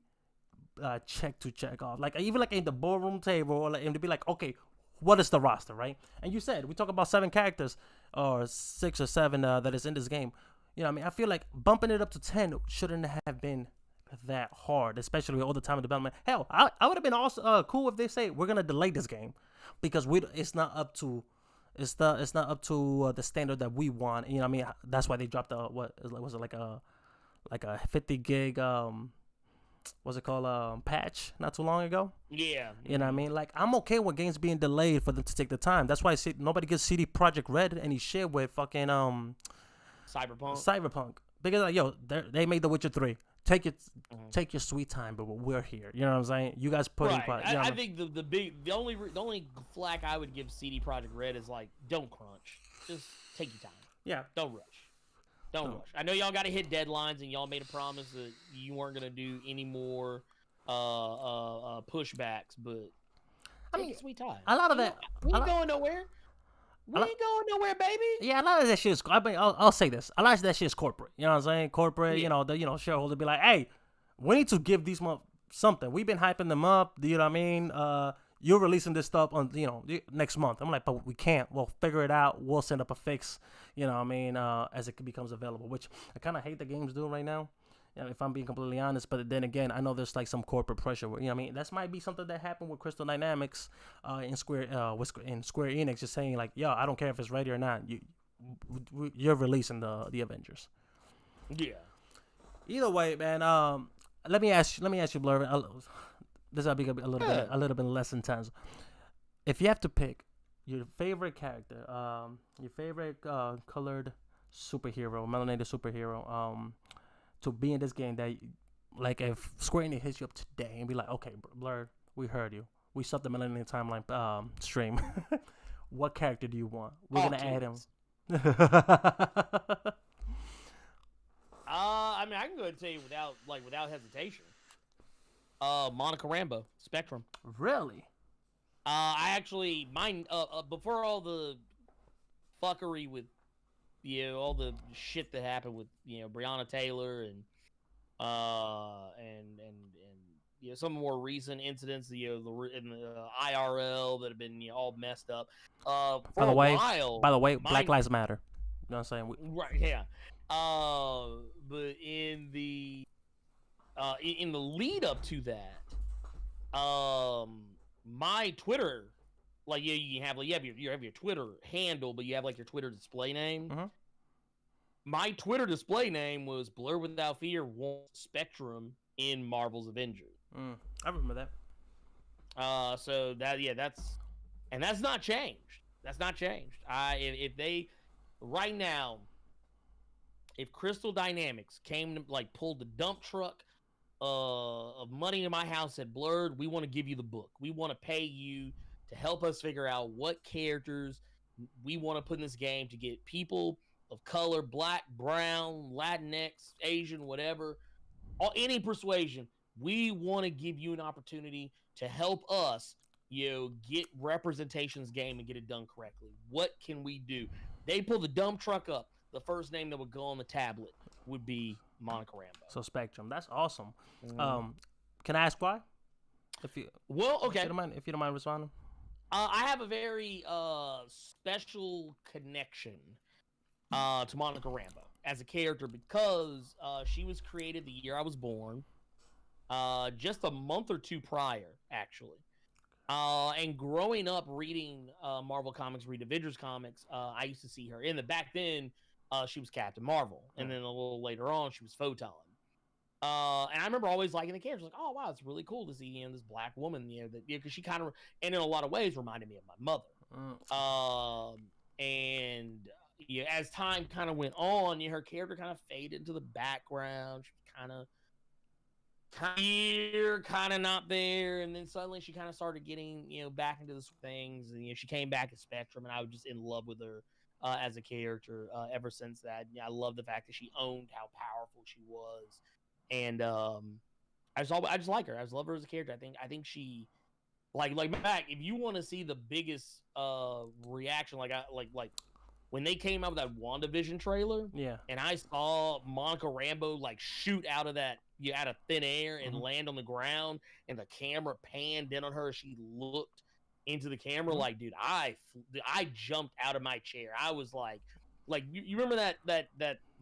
check off. Like, even like in the boardroom table, or like, and to be like, okay, what is the roster, right? And you said we talk about 7 characters or 6 or 7 that is in this game. You know what I mean? I feel like bumping it up to 10 shouldn't have been that hard, especially with all the time of development. Hell, I would have been also cool if they say we're gonna delay this game because it's not up to the standard that we want. You know what I mean? That's why they dropped what was it, like a 50 gig what's it called, patch not too long ago. Yeah. You know what I mean? Like, I'm okay with games being delayed for them to take the time. That's why nobody gives CD Projekt Red any shit with fucking Cyberpunk, because like, yo, they made The Witcher 3. Take your sweet time, but we're here. You know what I'm saying? You guys put in. I think the only flack I would give CD Projekt Red is like, don't crunch, just take your time. Yeah, don't rush. I know y'all got to hit deadlines, and y'all made a promise that you weren't gonna do any more pushbacks, but sweet time. A lot of that. We ain't going nowhere. We ain't going nowhere, baby. Yeah, a lot of that shit is. I mean, I'll say this. A lot of that shit is corporate. You know what I'm saying? Corporate. Yeah. The shareholder be like, hey, we need to give these something. We've been hyping them up. You know what I mean? You're releasing this stuff on next month. I'm like, but we can't. We'll figure it out. We'll send up a fix. You know what I mean? As it becomes available, which I kind of hate the games doing right now. If I'm being completely honest, but then again, I know there's like some corporate pressure. You know what I mean? That might be something that happened with Crystal Dynamics, in Square Enix, just saying like, yo, I don't care if it's ready or not. You're releasing the Avengers. Yeah. Either way, man. Let me ask you, Blerd. This will be a little bit less intense. If you have to pick your favorite character, your favorite colored superhero, melanated superhero, to be in this game, that like if Square Enix hits you up today and be like, okay, Blerd, we heard you. We subbed the Millennium Timeline stream. What character do you want? We're gonna add him. I mean, I can go ahead and tell you without hesitation. Monica Rambeau, Spectrum. Really? I actually before all the fuckery with all the shit that happened with Breonna Taylor and some more recent incidents, in the IRL that have been all messed up. By the way, Black Lives Matter. You know what I'm saying? Right, yeah. But in the lead up to that, my Twitter, like you have your Twitter handle, but you have like your Twitter display name. Mm-hmm. My Twitter display name was Blerd Without Fear wants Spectrum in Marvel's Avengers. I remember that. So that's not changed. That's not changed. If they right now, if Crystal Dynamics came to pulled the dump truck of money in my house at Blerd, we want to give you the book. We want to pay you to help us figure out what characters we want to put in this game to get people of color, black, brown, Latinx, Asian, whatever, any persuasion. We want to give you an opportunity to help us, get representations game and get it done correctly. What can we do? they pull the dump truck up, the first name that would go on the tablet would be Monica Rambeau. So Spectrum, that's awesome. Can I ask why? Okay. If you don't mind responding. I have a very special connection to Monica Rambeau as a character because she was created the year I was born, just a month or two prior, actually. And growing up reading Marvel comics, read Avengers comics, I used to see her. Back then, she was Captain Marvel, and then a little later on, she was Photon. And I remember always liking the character. Like, oh wow, it's really cool to see this black woman, because she kind of, and in a lot of ways, reminded me of my mother. And as time kind of went on, her character kind of faded into the background. She was kind of here, kind of not there, and then suddenly she kind of started getting, back into the things, and she came back at Spectrum, and I was just in love with her as a character ever since that. I love the fact that she owned how powerful she was. And I just like her. I just love her as a character. I think she, like Mac. If you want to see the biggest reaction, like when they came out with that WandaVision trailer, and I saw Monica Rambeau like shoot out of thin air and land on the ground, and the camera panned in on her as she looked into the camera. Like, dude, I jumped out of my chair. I was like you remember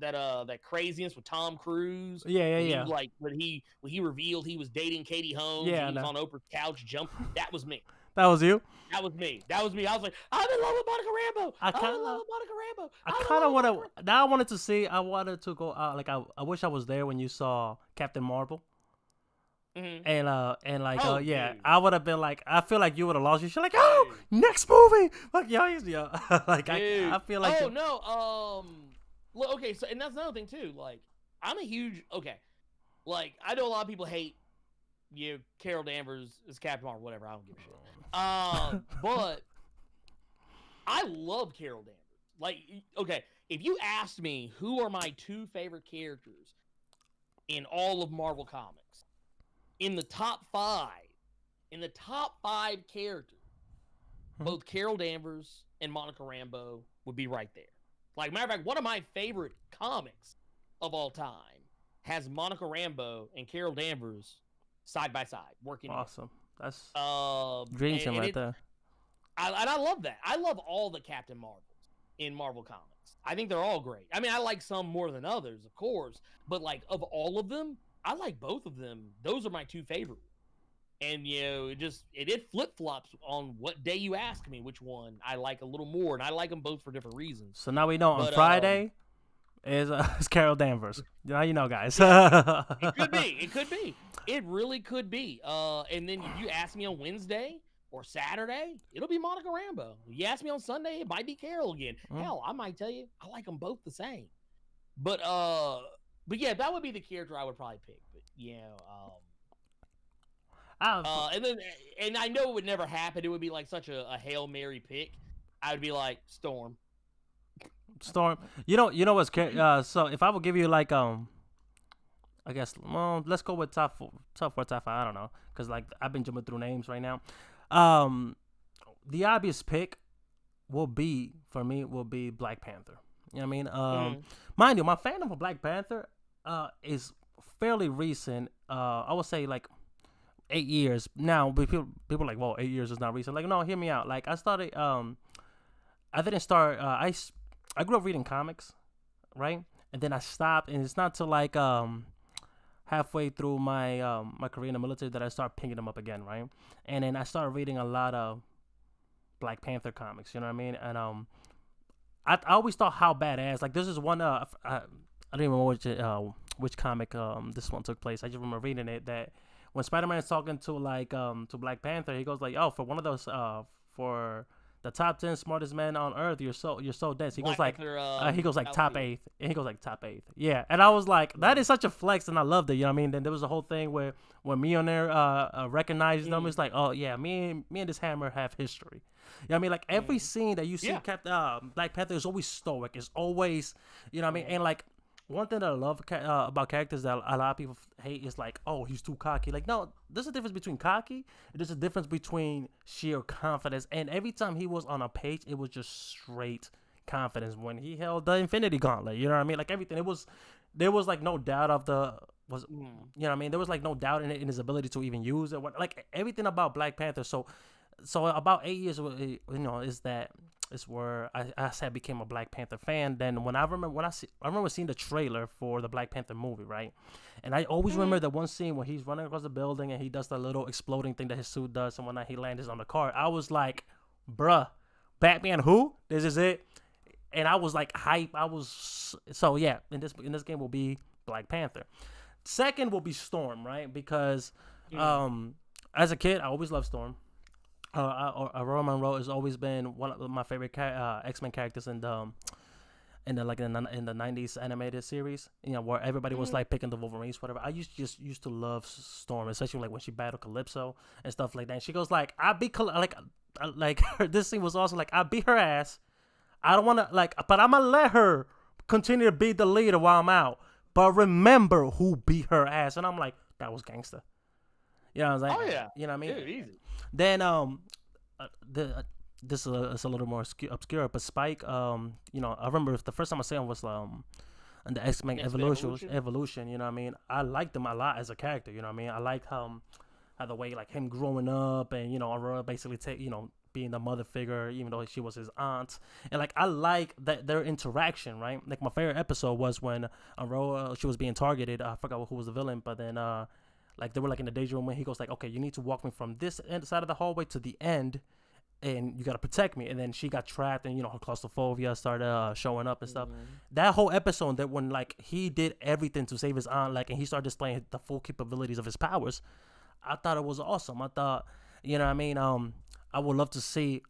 that craziness with Tom Cruise? Yeah. Like when he revealed he was dating Katie Holmes. Yeah, and he was on Oprah's couch jumping. That was me. That was you? That was me. I was like, I'm in love with Monica Rambeau. I'm in love with Monica Rambeau. I kind of want to. Now I wanted to see. I wanted to go out. Like I wish I was there when you saw Captain Marvel. Mm-hmm. And like dude. I would have been like, I feel like you would have lost your shit. Like, oh, next movie. Like, yo. Like I feel like. Oh no. Look, okay. So, and that's another thing too. Like, I'm a huge. Okay. Like, I know a lot of people hate Carol Danvers as Captain Marvel, whatever. I don't give a shit. But I love Carol Danvers. Like, okay, if you asked me who are my two favorite characters in all of Marvel Comics, in the top five characters, both Carol Danvers and Monica Rambeau would be right there. Like, matter of fact, one of my favorite comics of all time has Monica Rambeau and Carol Danvers side by side working. Awesome. That's dream team right there. I love that. I love all the Captain Marvels in Marvel Comics. I think they're all great. I mean, I like some more than others, of course, but like of all of them, I like both of them. Those are my two favorite. And it flip flops on what day you ask me which one I like a little more, and I like them both for different reasons. So now we know on Friday is Carol Danvers. Now you know, guys. It could be. It really could be. And then if you ask me on Wednesday or Saturday, it'll be Monica Rambeau. You ask me on Sunday, it might be Carol again. Hell, I might tell you I like them both the same. But yeah, that would be the character I would probably pick. But and I know it would never happen. It would be like such a Hail Mary pick. I would be like Storm. You know what's so if I would give you like I guess let's go with top four, top five. I don't know, because like I've been jumping through names right now. The obvious pick will be Black Panther. You know what I mean? Mind you, my fandom for Black Panther is fairly recent. I would say like 8 years now. But people are like, well, 8 years is not recent. Like, no, hear me out. Like, I started. I didn't start. I grew up reading comics, right? And then I stopped, and it's not till like halfway through my my career in the military that I started picking them up again, right? And then I started reading a lot of Black Panther comics. You know what I mean? And I always thought how badass. Like, this is one. I don't even know which comic this one took place. I just remember reading it that when Spider-Man is talking to like to Black Panther, he goes like, "Oh, for one of those for the top 10 smartest men on earth, you're so dense." He goes like top 8th, and he goes like top 8th. Yeah, and I was like, that is such a flex, and I loved it. You know what I mean? Then there was a whole thing where when Mjolnir recognized them, it's like, oh yeah, me and this hammer have history. You know what I mean? Like every scene that you see Black Panther is always stoic. It's always, you know what I mean? And like one thing that I love about characters that a lot of people hate is like, oh, he's too cocky. Like, no, there's a difference between cocky and there's a difference between sheer confidence. And every time he was on a page, it was just straight confidence when he held the Infinity Gauntlet. You know what I mean? Like everything, there was like no doubt of the was you know what I mean? There was like no doubt in his ability to even use it. Like everything about Black Panther. So about 8 years, you know, is where I said became a Black Panther fan. Then I remember seeing the trailer for the Black Panther movie, right? And I always remember that one scene where he's running across the building and he does the little exploding thing that his suit does, and when he lands on the car, I was like, bruh, Batman who? This is it. And I was like hype. So yeah, in this game will be Black Panther. Second will be Storm, right? Because as a kid, I always loved Storm. Aurora Monroe has always been one of my favorite X-Men characters in the 90s animated series, you know, where everybody was like picking the Wolverines, whatever. I used to love Storm, especially like when she battled Calypso and stuff like that. And she goes like, this scene was also like, I beat her ass. I don't want to but I'm gonna let her continue to be the leader while I'm out. But remember who beat her ass, and I'm like, that was gangster. You know what I'm saying? Oh yeah. You know what I mean? Dude, easy. Then this is a little more obscure, but Spike, you know, I remember the first time I saw him was in the X-Men Evolution. You know what I mean? I liked him a lot as a character. You know what I mean? I liked how the way like him growing up, and you know, Aurora basically being the mother figure, even though she was his aunt, and like I like that their interaction, right? Like my favorite episode was when Aurora, she was being targeted. I forgot who was the villain, but then like they were like in the danger room when he goes like, okay, you need to walk me from this side of the hallway to the end, and you gotta protect me. And then she got trapped, and you know her claustrophobia started showing up and stuff. That whole episode, that when like he did everything to save his aunt, like, and he started displaying the full capabilities of his powers, I thought it was awesome. I thought, you know what I mean, I would love to see,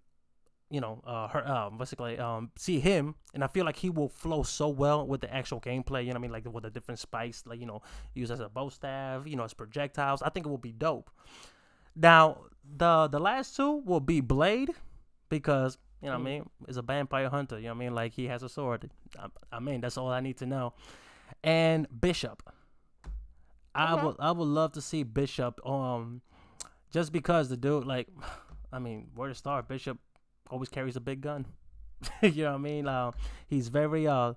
you know, her basically see him, and I feel like he will flow so well with the actual gameplay. You know what I mean, like with the different spikes, like, you know, used as a bow staff, you know, as projectiles. I think it will be dope. Now the last two will be Blade, because you know what I mean, is a vampire hunter. You know what I mean, like he has a sword. I mean, that's all I need to know. And Bishop. I would love to see Bishop. Just because the dude, like, I mean, word to start, Bishop always carries a big gun. You know what I mean? He's very I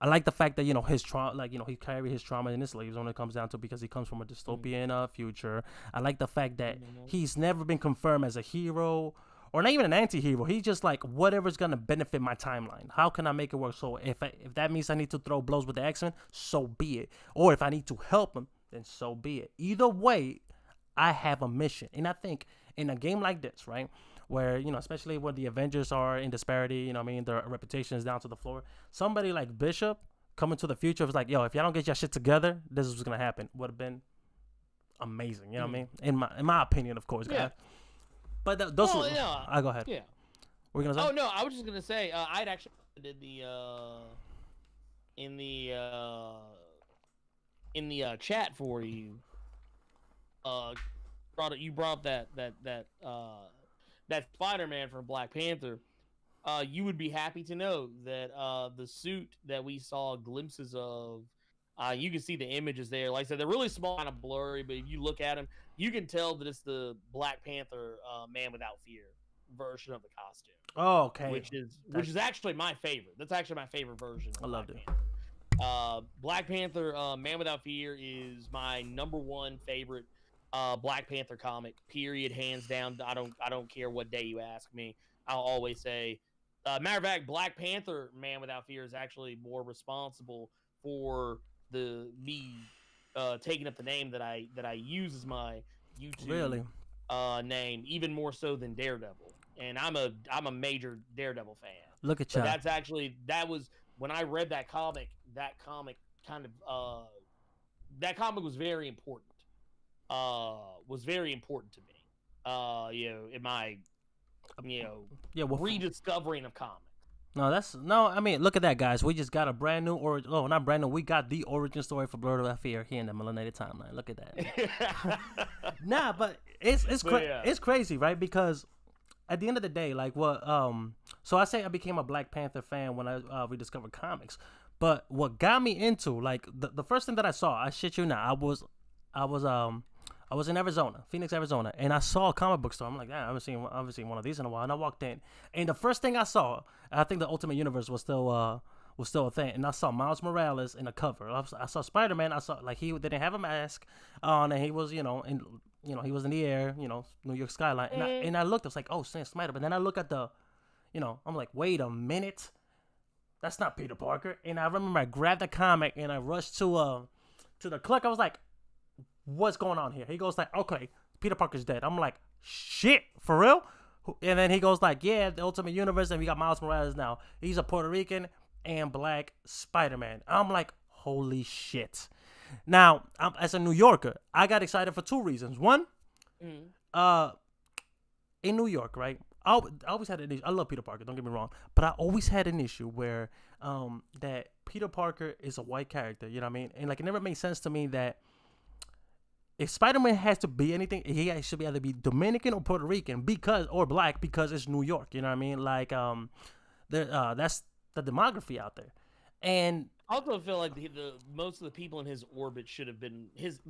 like the fact that, you know, his trauma, like, you know, he carries his trauma in his sleeves when it comes down to, because he comes from a dystopian future. I like the fact that he's never been confirmed as a hero or not even an anti-hero. He's just like, whatever's gonna benefit my timeline. How can I make it work? So if that means I need to throw blows with the X-Men, so be it. Or if I need to help him, then so be it. Either way, I have a mission. And I think in a game like this, right, where, you know, especially when the Avengers are in disparity, you know what I mean, their reputation is down to the floor, somebody like Bishop coming to the future was like, yo, if y'all don't get your shit together, this is what's gonna happen. Would have been amazing, you know what I mean? In my opinion, of course, guys. But those I go ahead. Yeah. What were you gonna say? Oh no, I was just gonna say I'd actually did in the chat for you. You brought up that Spider-Man from Black Panther. You would be happy to know that the suit that we saw glimpses of, you can see the images there. Like I said, they're really small, kind of blurry, but if you look at them, you can tell that it's the Black Panther Man Without Fear version of the costume. Oh, okay. Which is actually my favorite. That's actually my favorite version. I loved it. Black Panther Man Without Fear is my number one favorite Black Panther comic, period, hands down. I don't care what day you ask me. I'll always say, matter of fact, Black Panther Man Without Fear is actually more responsible for me taking up the name that I use as my YouTube name, even more so than Daredevil. And I'm a major Daredevil fan. Look at you. That was when I read that comic. That comic was very important. Was very important to me. You know, in my, rediscovering of comics. I mean, look at that, guys. We just got a brand new not brand new. We got the origin story for Blerd Without Fear here in the Melanated Timeline. Look at that. But it's crazy, right? Because at the end of the day, like so I say I became a Black Panther fan when I rediscovered comics. But what got me into, like, the first thing that I saw, I shit you not, I was I was in Arizona, Phoenix, Arizona, and I saw a comic book store. I'm like, I haven't seen one of these in a while. And I walked in, and the first thing I saw, I think the Ultimate Universe was still a thing, and I saw Miles Morales in a cover. I saw Spider-Man. I saw like he didn't have a mask on, and he was he was in the air, New York skyline, and I looked. I was like, oh, Spider-Man. Then I look at the, I'm like, wait a minute, that's not Peter Parker. And I remember I grabbed the comic and I rushed to the clerk. I was like, what's going on here? He goes like, okay, Peter Parker's dead. I'm like, shit, for real? And then he goes like, yeah, the Ultimate Universe, and we got Miles Morales now. He's a Puerto Rican and black Spider-Man. I'm like, holy shit. Now, as a New Yorker, I got excited for two reasons. One, in New York, right? I always had an issue. I love Peter Parker, don't get me wrong, but I always had an issue where that Peter Parker is a white character, you know what I mean? And like it never made sense to me that if Spider-Man has to be anything, he should be either be Dominican or Puerto Rican or black because it's New York, you know what I mean? Like that's the demography out there. And I also feel like the most of the people in his orbit should have been his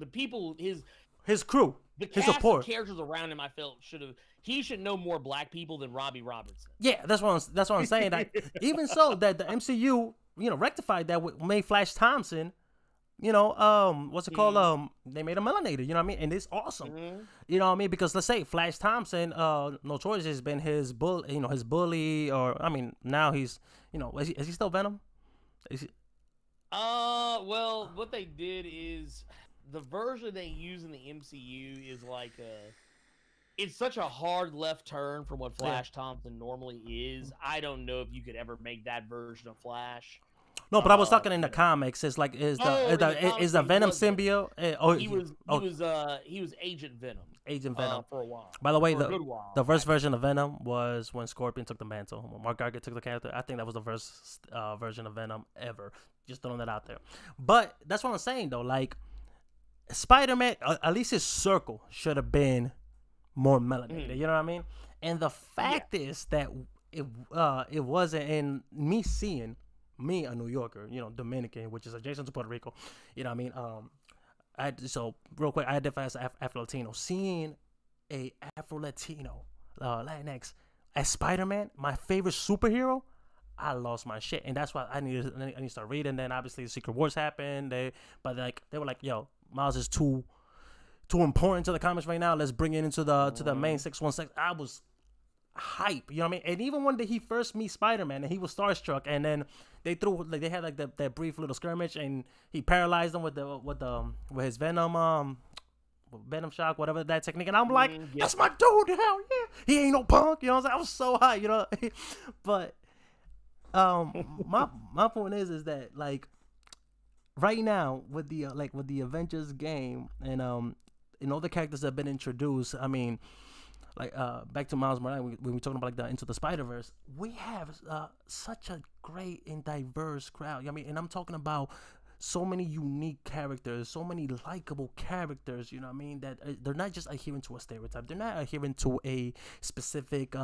crew, the his cast support. Of characters around him. I felt he should know more black people than Robbie Robertson. Yeah, that's what I'm saying. Even so, that the MCU rectified that made Flash Thompson. What's it called? They made him melanated. You know what I mean? And it's awesome. Mm-hmm. You know what I mean? Because let's say Flash Thompson, no choice has been his bully, or I mean, now he's, is he still Venom? Is he? Well, what they did is the version they use in the MCU is like it's such a hard left turn from what Flash Thompson normally is. I don't know if you could ever make that version of Flash. No, but I was talking in the comics. It's like is the Venom symbiote? He was Agent Venom. Agent Venom for a while. By the way, the first version of Venom was when Scorpion took the mantle. When Mark Gargett took the character. I think that was the first version of Venom ever. Just throwing that out there. But that's what I'm saying though. Like Spider-Man, at least his circle should have been more melanated. You know what I mean? And the fact is that it wasn't. And me seeing. Me, a New Yorker, Dominican, which is adjacent to Puerto Rico, you know what I mean? So real quick, I identify as Afro-Latino. Seeing a Afro-Latino, Latinx, as Spider-Man, my favorite superhero, I lost my shit. And that's why I need to start reading. Then obviously the Secret Wars happened. They were like, yo, Miles is too important to the comics right now. Let's bring it into the main 616. I was hype, you know what I mean? And even when he first meets Spider-Man and he was starstruck, and then they had like that brief little skirmish, and he paralyzed him with his Venom shock, whatever that technique, and I'm like, that's my dude, hell yeah, he ain't no punk, you know what I'm saying? I was so high, but my point is that like right now with the Avengers game and all the characters that have been introduced, I mean, like back to Miles Morales, when we're talking about like the Into the Spider-Verse, we have such a great and diverse crowd. I mean, and I'm talking about so many unique characters, so many likable characters. You know what I mean? That they're not just adhering to a stereotype. They're not adhering to a specific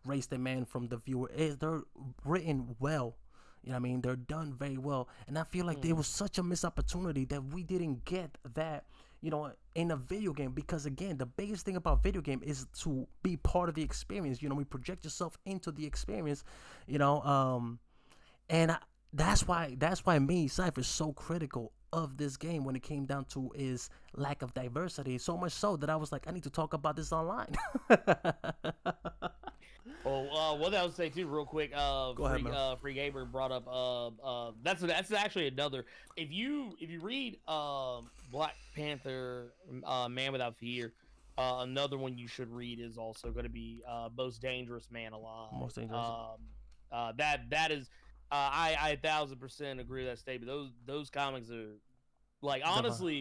race demand from the viewer. They're written well. You know what I mean? They're done very well, and I feel like there was such a missed opportunity that we didn't get that. In a video game, because again, the biggest thing about video game is to be part of the experience. We project yourself into the experience, and that's why me, Cypher, is so critical of this game when it came down to is lack of diversity. So much so that I was like, I need to talk about this online. What I would say too, real quick. Go ahead, man. Free Gamer brought up. That's actually another. If you read Black Panther, Man Without Fear, another one you should read is also going to be Most Dangerous Man Alive. Most Dangerous. That is. I 1,000% agree with that statement. Those comics are like, honestly,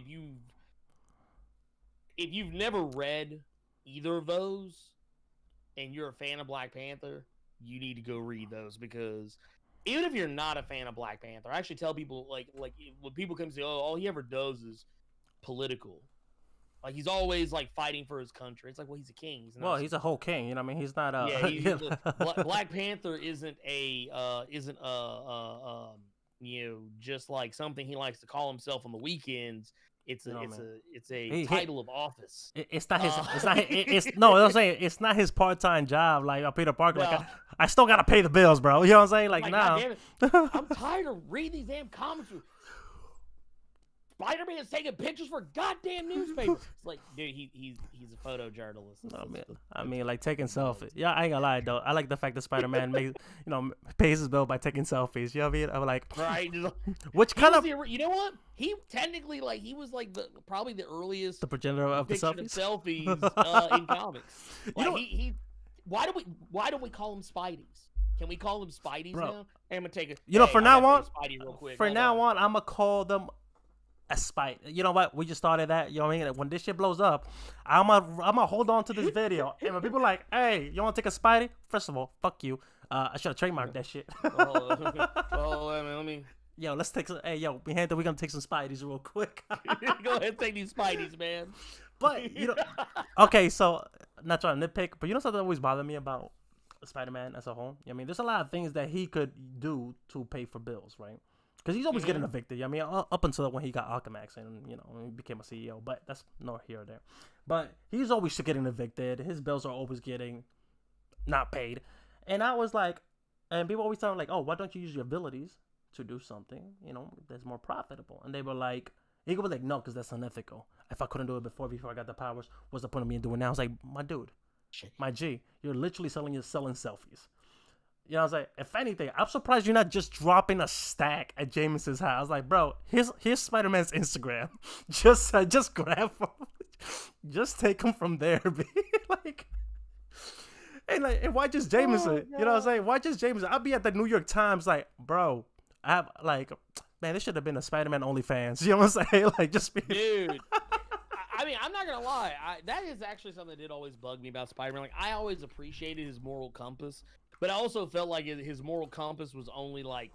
if you've never read either of those and you're a fan of Black Panther, you need to go read those, because even if you're not a fan of Black Panther, I actually tell people like when people come and say, oh, all he ever does is political. Like, he's always like fighting for his country. It's like, well, he's a king. He's a whole king. You know what I mean? He's not Black Panther isn't just like something he likes to call himself on the weekends. It's You a know, it's man. a it's a He title of office. it's not his. Uh, It's not. It's no. I'm saying it's not his part-time job. Like Peter Parker. Like no, I still gotta pay the bills, bro. You know what I'm saying? Like like God now. damn it, I'm tired of reading these damn comics. Spider-Man's taking pictures for goddamn newspapers. It's like, dude, he's a photojournalist. I mean, like taking selfies. Yeah, I ain't gonna lie though. I like the fact that Spider-Man makes, pays his bill by taking selfies. You know what I mean? I'm like, right. which kind of You know what? He technically he was like probably the earliest the progenitor of the depiction selfies. of selfies in comics. Like, You know, he why do we call them Spideys? Can we call them Spideys Bro. now? Hey, I'm gonna take it. from now on, Spidey real quick. I'm gonna call them a spite. You know what? We just started that. You know what I mean? When this shit blows up, I'm gonna hold on to this video. And when people are like, hey, you wanna take a Spidey? First of all, fuck you. I should have trademarked that shit. Let me. Yo, let's take some. Hey, yo, we're gonna take some Spideys real quick. Go ahead and take these Spideys, man. But okay, so not trying to nitpick, but you know something that always bothered me about Spider-Man as a whole. I mean, there's a lot of things that he could do to pay for bills, right? Because he's always getting evicted. I mean, up until when he got Alchemax and he became a CEO, but that's nor here or there. But he's always getting evicted. His bills are always getting not paid, and I was like, and people always tell him like, oh, why don't you use your abilities to do something, that's more profitable? And they were like, he was like, no, because that's unethical. If I couldn't do it before I got the powers, what's the point of me doing it now? I was like, my dude, my G, you're literally selling selfies. You know what I'm saying? If anything, I'm surprised you're not just dropping a stack at Jameson's house. I was like, bro, here's Spider-Man's Instagram. Just grab him. Just take him from there, B. And why just Jameson? Oh, you know what I'm saying? Why just Jameson? I'll be at the New York Times like, bro, I have man, this should have been a Spider-Man OnlyFans. You know what I'm saying? Just be dude. I mean, I'm not gonna lie. That is actually something that did always bug me about Spider-Man. Like, I always appreciated his moral compass, but I also felt like his moral compass was only like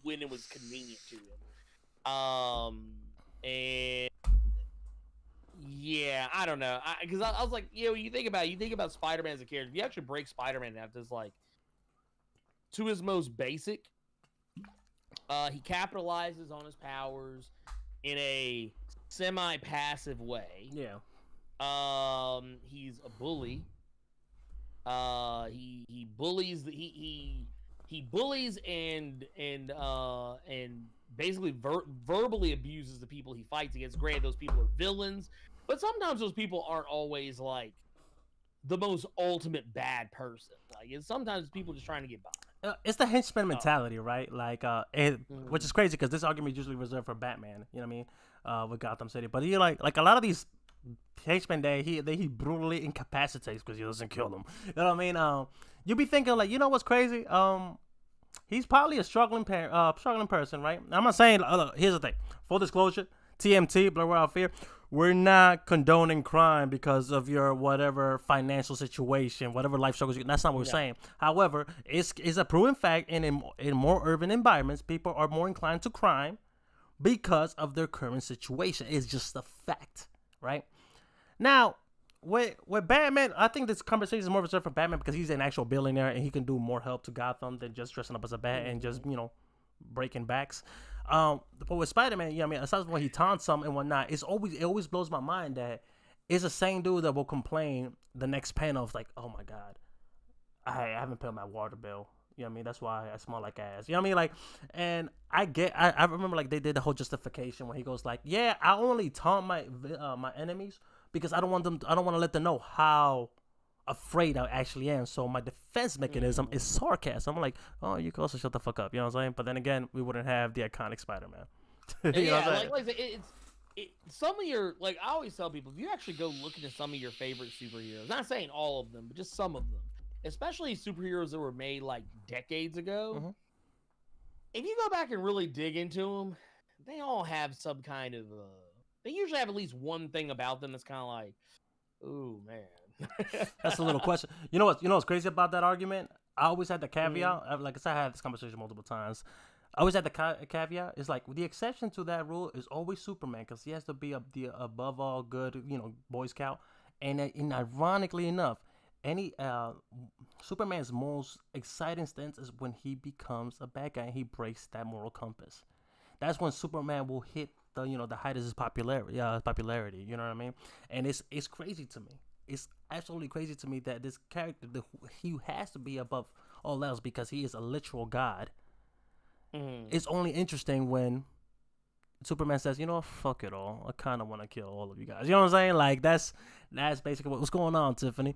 when it was convenient to him. And yeah, I don't know. Because I was like, you think about Spider-Man as a character. If you actually break Spider-Man down to to his most basic, he capitalizes on his powers in a semi-passive way. Yeah. He's a bully. He bullies he bullies and basically verbally abuses the people he fights against. Granted, those people are villains, but sometimes those people aren't always like the most ultimate bad person. Like, it's sometimes people just trying to get by. It's the henchman mentality, right? Like, which is crazy because this argument is usually reserved for Batman. You know what I mean? With Gotham City, but he like a lot of these henchmen he brutally incapacitates because he doesn't kill them. You know what I mean? You be thinking like, you know what's crazy? He's probably a struggling person, right? I'm not saying. Here's the thing. Full disclosure: TMT, Blerd Without Fear. We're not condoning crime because of your whatever financial situation, whatever life struggles. That's not what we're saying. However, it's a proven fact, and in more urban environments, people are more inclined to crime because of their current situation. It's just a fact, right? Now, with Batman, I think this conversation is more reserved for Batman because he's an actual billionaire and he can do more help to Gotham than just dressing up as a bat and just breaking backs. But with Spider-Man, you know what I mean, aside from when he taunts some and whatnot, it always blows my mind that it's the same dude that will complain the next panel of like, oh my god, I haven't paid my water bill. You know what I mean? That's why I smell like ass. You know what I mean? Like, and I remember like they did the whole justification when he goes like, yeah, I only taunt my enemies because I don't want to let them know how afraid I actually am. So my defense mechanism is sarcasm. I'm like, oh, you can also shut the fuck up. You know what I'm saying? But then again, we wouldn't have the iconic Spider-Man. Some of your, like, I always tell people, if you actually go look into some of your favorite superheroes, not saying all of them, but just some of them, especially superheroes that were made like decades ago, if you go back and really dig into them, they all have some kind of they usually have at least one thing about them that's kind of like, ooh, man. That's a little question. You know what's crazy about that argument? I always had the caveat. Like I said, I had this conversation multiple times. I always had the caveat. It's like the exception to that rule is always Superman because he has to be the above all good, Boy Scout. And ironically enough, Superman's most exciting stance is when he becomes a bad guy and he breaks that moral compass. That's when Superman will hit the height of his popularity. You know what I mean? And it's crazy to me. It's absolutely crazy to me that this character, he has to be above all else because he is a literal god. It's only interesting when Superman says, fuck it all. I kind of want to kill all of you guys. You know what I'm saying? Like that's basically what's going on, Tiffany.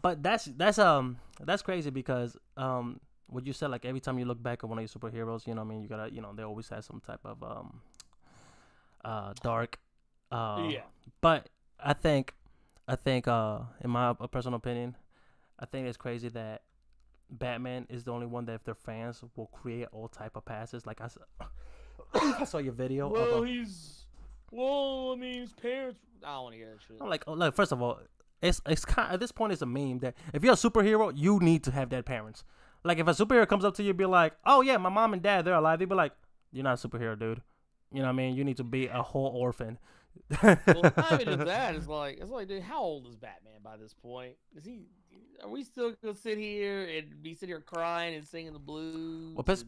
But that's crazy because what you said, like every time you look back at one of your superheroes, you know what I mean, you gotta, they always have some type of dark. Yeah. But I think in my personal opinion, I think it's crazy that Batman is the only one that if their fans will create all type of passes. Like I saw your video. Well, his parents. I don't want to hear that shit. I'm like, first of all, it's kind at this point it's a meme that if you're a superhero, you need to have dead parents. Like if a superhero comes up to you and be like, oh yeah, my mom and dad, they're alive, they'd be like, you're not a superhero, dude. You know what I mean? You need to be a whole orphan. Well, not even that. It's like, dude, how old is Batman by this point? Are we still gonna sit here and be sitting here crying and singing the blues? What pissed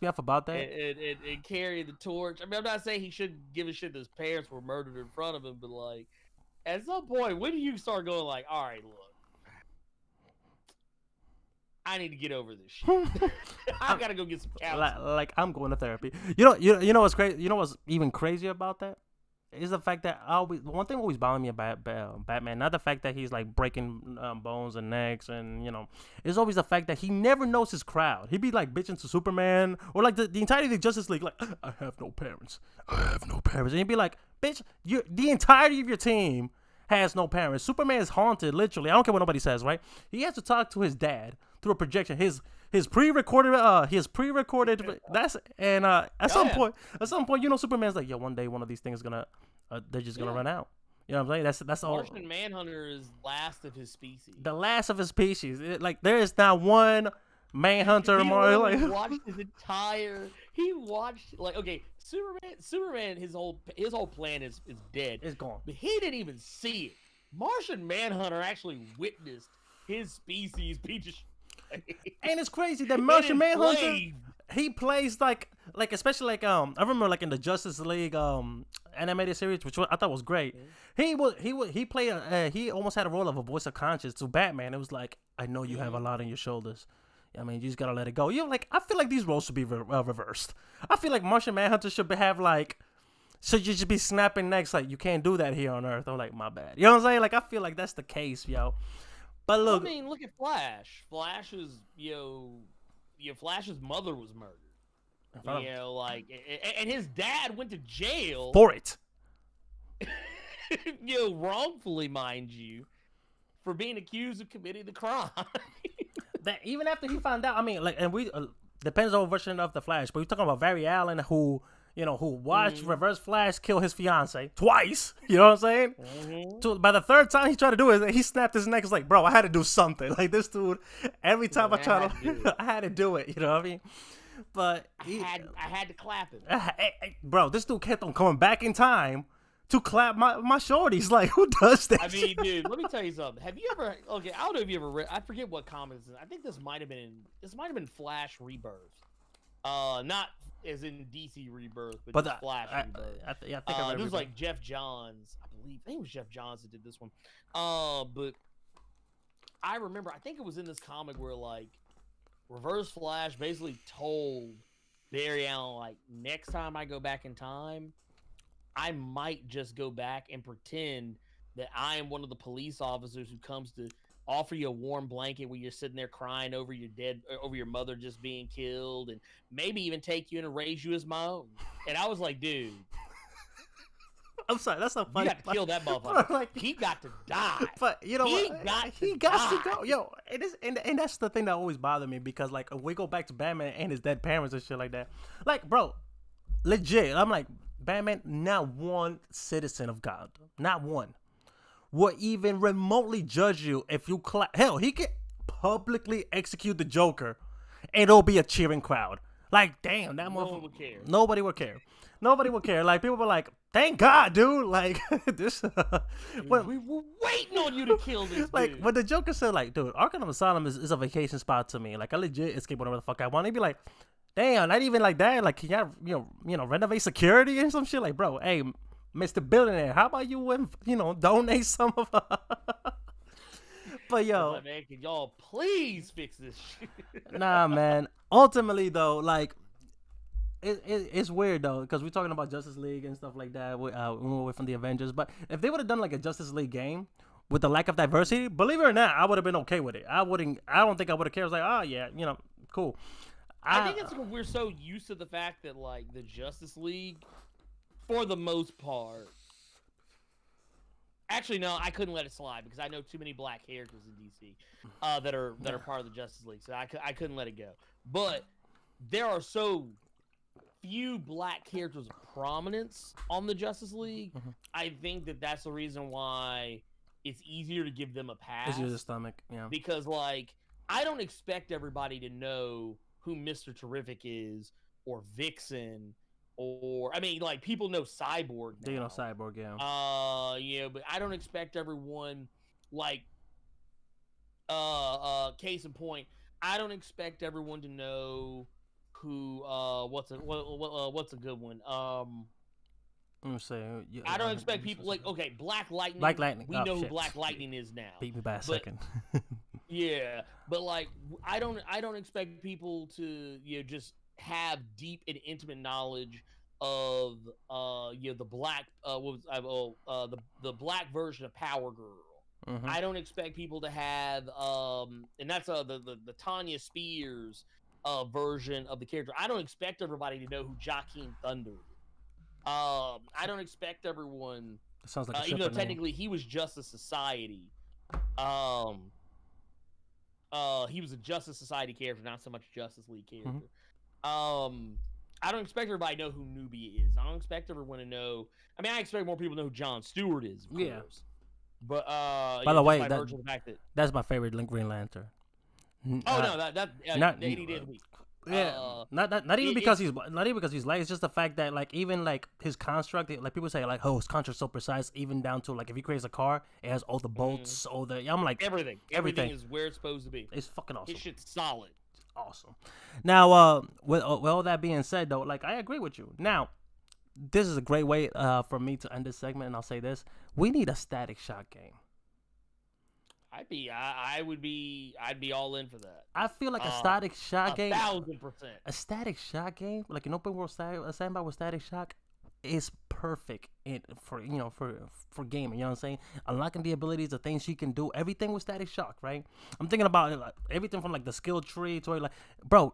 me off about that? And carry the torch. I mean, I'm not saying he should give a shit that his parents were murdered in front of him, but like, at some point, when do you start going like, all right, look, I need to get over this shit. I gotta go get some counseling. Like I'm going to therapy. You know what's crazy? You know what's even crazier about that? Is the fact that one thing always bothered me about Batman, not the fact that he's like breaking bones and necks, and it's always the fact that he never knows his crowd. He'd be like bitching to Superman or like the entirety of the Justice League, like I have no parents, and he'd be like, bitch, the entirety of your team has no parents. Superman is haunted, literally. I don't care what nobody says, right? He has to talk to his dad through a projection. His pre-recorded that's and at some point Superman's like, yo, one day one of these things is gonna they're just gonna run out. You know what I'm saying? That's all. Martian Manhunter is last of his species. The last of his species. There is not one Manhunter. He watched okay, Superman his whole plan is dead. It's gone. But he didn't even see it. Martian Manhunter actually witnessed his species be destroyed. And it's crazy that Martian Manhunter, he plays like especially like I remember like in the Justice League animated series, which I thought was great. He played he almost had a role of a voice of conscience to Batman. It was like, I know you have a lot on your shoulders. I mean, you just gotta let it go. I feel like these roles should be reversed. I feel like Martian Manhunter should you just be snapping necks like, you can't do that here on Earth. I'm like, my bad. You know what I'm saying? Like, I feel like that's the case, yo. But look, I mean, look at Flash. Flash's mother was murdered. And his dad went to jail for it. Wrongfully, mind you, for being accused of committing the crime. That even after he found out, I mean, like, and we depends on the version of the Flash, but we're talking about Barry Allen, who watched Reverse Flash kill his fiance twice. You know what I'm saying? So by the third time he tried to do it, he snapped his neck. It's like, bro, I had to do something. Like this dude, every time I had to do it. You know what I mean? But I had to clap him. Bro, this dude kept on coming back in time to clap my shorties. Like, who does that? I mean, dude, let me tell you something. Have you ever? Okay, I don't know if you ever read. I forget what comic this is. I think this might have been Flash Rebirth. Not as in DC Rebirth, but just Flash Rebirth. I think it was like Jeff Johns, I believe. I think it was Jeff Johns that did this one. But I remember, I think it was in this comic where like Reverse Flash basically told Barry Allen, like, next time I go back in time, I might just go back and pretend that I am one of the police officers who comes to offer you a warm blanket when you're sitting there crying over your mother just being killed, and maybe even take you in and raise you as my own. And I was like, dude, I'm sorry, that's not funny. You got to kill that motherfucker. Like, he got to die. But you know what? He got to go. Yo, and that's the thing that always bothered me, because like we go back to Batman and his dead parents and shit like that. Like, bro, legit, I'm like, Batman, not one citizen of Gotham, not one, will even remotely judge you if you clap. Hell, he could publicly execute the Joker and it'll be a cheering crowd. Like, damn, that motherfucker. Would care. Nobody would care. Nobody would care. Like, people were like, thank God, dude. Like, this. We were waiting on you to kill this dude. Like, when the Joker said, like, dude, Arkham Asylum is a vacation spot to me. Like, I legit escape whatever the fuck I want. He'd be like, Damn, not even like that. Like, can y'all renovate security and some shit? Like, bro, hey, Mr. Billionaire, how about you, donate some of But yo, like, man, can y'all please fix this shit? nah, man. Ultimately, though, like, it's weird though, because we're talking about Justice League and stuff like that. We went away from the Avengers, but if they would have done like a Justice League game with the lack of diversity, believe it or not, I would have been okay with it. I don't think I would have cared. I was like, oh yeah, cool. I think it's because we're so used to the fact that like the Justice League, for the most part. Actually, no, I couldn't let it slide because I know too many black characters in DC that are part of the Justice League, so I couldn't let it go. But there are so few black characters of prominence on the Justice League. Mm-hmm. I think that's the reason why it's easier to give them a pass. It's your stomach, yeah. Because like I don't expect everybody to know who Mr. Terrific is or Vixen. Or I mean, like people know Cyborg now. They know Cyborg, yeah. Yeah, but I don't expect everyone like case in point, I don't expect everyone to know who what's a good one? Let me say. I don't expect people like Black Lightning. Black Lightning. We know who Black Lightning is now. Beat me by a second. Yeah, but like I don't expect people to just have deep and intimate knowledge of the black the black version of Power Girl. Mm-hmm. I don't expect people to have and that's the Tanya Spears version of the character. I don't expect everybody to know who Joaquin Thunder is. I don't expect everyone. It sounds like even though technically he was Justice Society. He was a Justice Society character, not so much Justice League character. Mm-hmm. I don't expect everybody to know who Nubia is. I don't expect everyone to know. I mean, I expect more people to know who John Stewart is. Of course. But by the way, that's my favorite Green Lantern. Not 80 days a week. Yeah, not even because he's light. It's just the fact that like even like his construct, like people say like, oh, his construct's so precise, even down to like if he creates a car, it has all the bolts, all the. I'm like everything is where it's supposed to be. It's fucking awesome. His shit's solid. Awesome. Now, with all that being said, though, like I agree with you. Now, this is a great way for me to end this segment, and I'll say this: we need a Static Shock game. I'd be all in for that. I feel like a Static Shock game, 1,000%. A Static Shock game, like an open world sandbox with Static Shock, is perfect for gaming. You know what I'm saying? Unlocking the abilities, the things she can do, everything with Static Shock, right? I'm thinking about it, like, everything from like the skill tree to like, bro.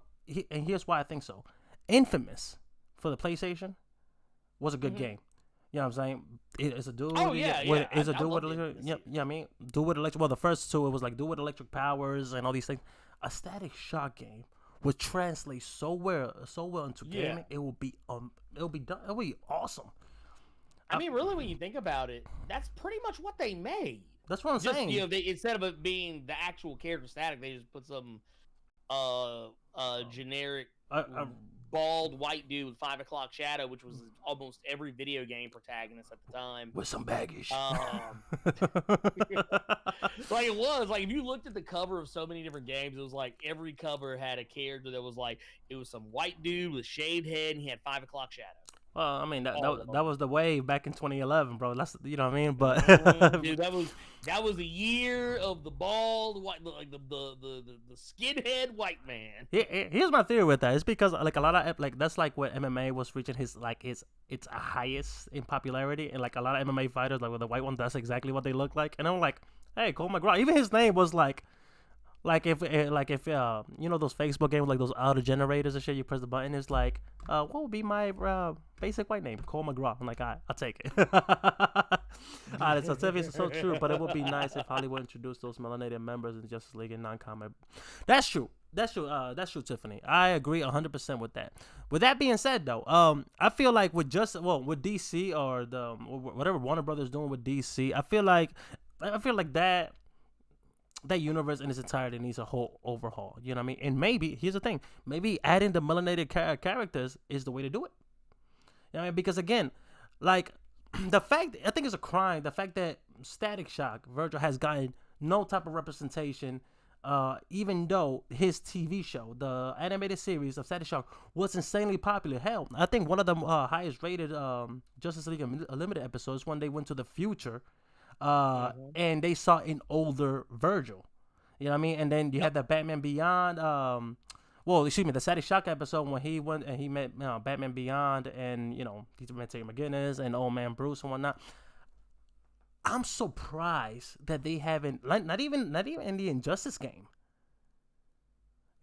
And here's why I think so. Infamous for the PlayStation was a good game. You know what I'm saying? It's a dude. Oh yeah, yeah. It's a dude with electric. Yeah, I mean, dude with electric. Well, the first two it was like dude with electric powers and all these things. A Static Shock game would translate so well into gaming. It will be awesome. I mean, really, when you think about it, that's pretty much what they made. That's what I'm saying. Instead of it being the actual character static, they just put some generic bald white dude with 5 o'clock shadow, which was almost every video game protagonist at the time. With some baggage. Like it was like if you looked at the cover of so many different games, it was like every cover had a character that was like it was some white dude with shaved head and he had 5 o'clock shadow. Well, I mean that was the wave back in 2011, bro. That's what I mean. But dude, that was the year of the bald white, like the skinhead white man. Here's my theory with that. It's because like a lot of like that's like what MMA was reaching its highest in popularity, and like a lot of MMA fighters like with the white one, that's exactly what they look like. And I'm like, hey, Cole McGraw. Even his name was like if those Facebook games like those auto generators and shit, you press the button, it's like what would be my basic white name? Cole McGraw. I'm like, I'll take it. It's so true, but it would be nice if Hollywood introduced those melanated members in Justice League and non-combat. That's true, Tiffany. I agree 100% with that. With that being said, though, I feel like with DC or whatever Warner Brothers doing with DC, I feel like that universe in its entirety needs a whole overhaul. You know what I mean? And maybe, here's the thing, maybe adding the melanated characters is the way to do it. You know what I mean? Because again, like, I think it's a crime, the fact that Static Shock, Virgil, has gotten no type of representation even though his TV show, the animated series of Static Shock, was insanely popular. Hell, I think one of the highest rated Justice League Unlimited episodes when they went to the future, and they saw an older Virgil. You know what I mean? And then you had the Batman Beyond. Well, excuse me, the Static Shock episode when he went and he met Batman Beyond, and he met Terry McGinnis and Old Man Bruce and whatnot. I'm surprised that they haven't, not even in the Injustice game.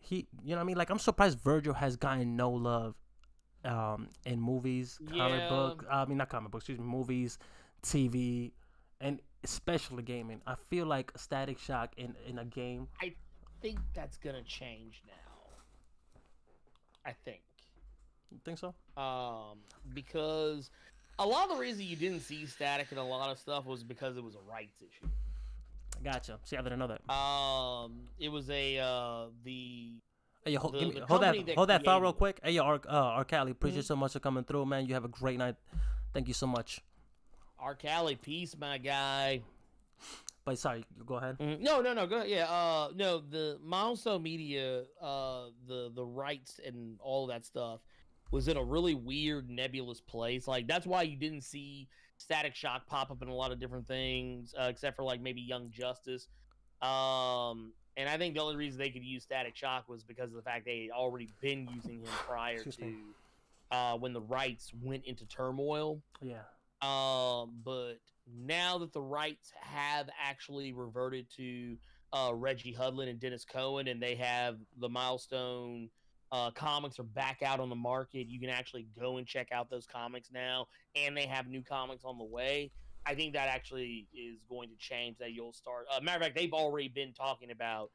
You know what I mean? Like, I'm surprised Virgil has gotten no love in movies, not comic books, excuse me, movies, TV, and especially gaming. I feel like Static Shock in a game. I think that's going to change now. I think. You think so? Because a lot of the reason you didn't see Static in a lot of stuff was because it was a rights issue. Gotcha. See, I didn't know that. It was a Hey, hold that thought real quick. Hey, Arcali, appreciate so much for coming through, man. You have a great night. Thank you so much. Arcali, peace, my guy. But sorry, go ahead. No, go ahead. Yeah, no, the Milestone Media, the rights and all that stuff was in a really weird, nebulous place. Like, that's why you didn't see Static Shock pop up in a lot of different things, except for, like, maybe Young Justice. And I think the only reason they could use Static Shock was because of the fact they had already been using him prior to when the rights went into turmoil. Yeah. But now that the rights have actually reverted to Reggie Hudlin and Dennis Cohen, and they have the Milestone comics are back out on the market, you can actually go and check out those comics now, and they have new comics on the way. I think that actually is going to change. That you'll start. Matter of fact, they've already been talking about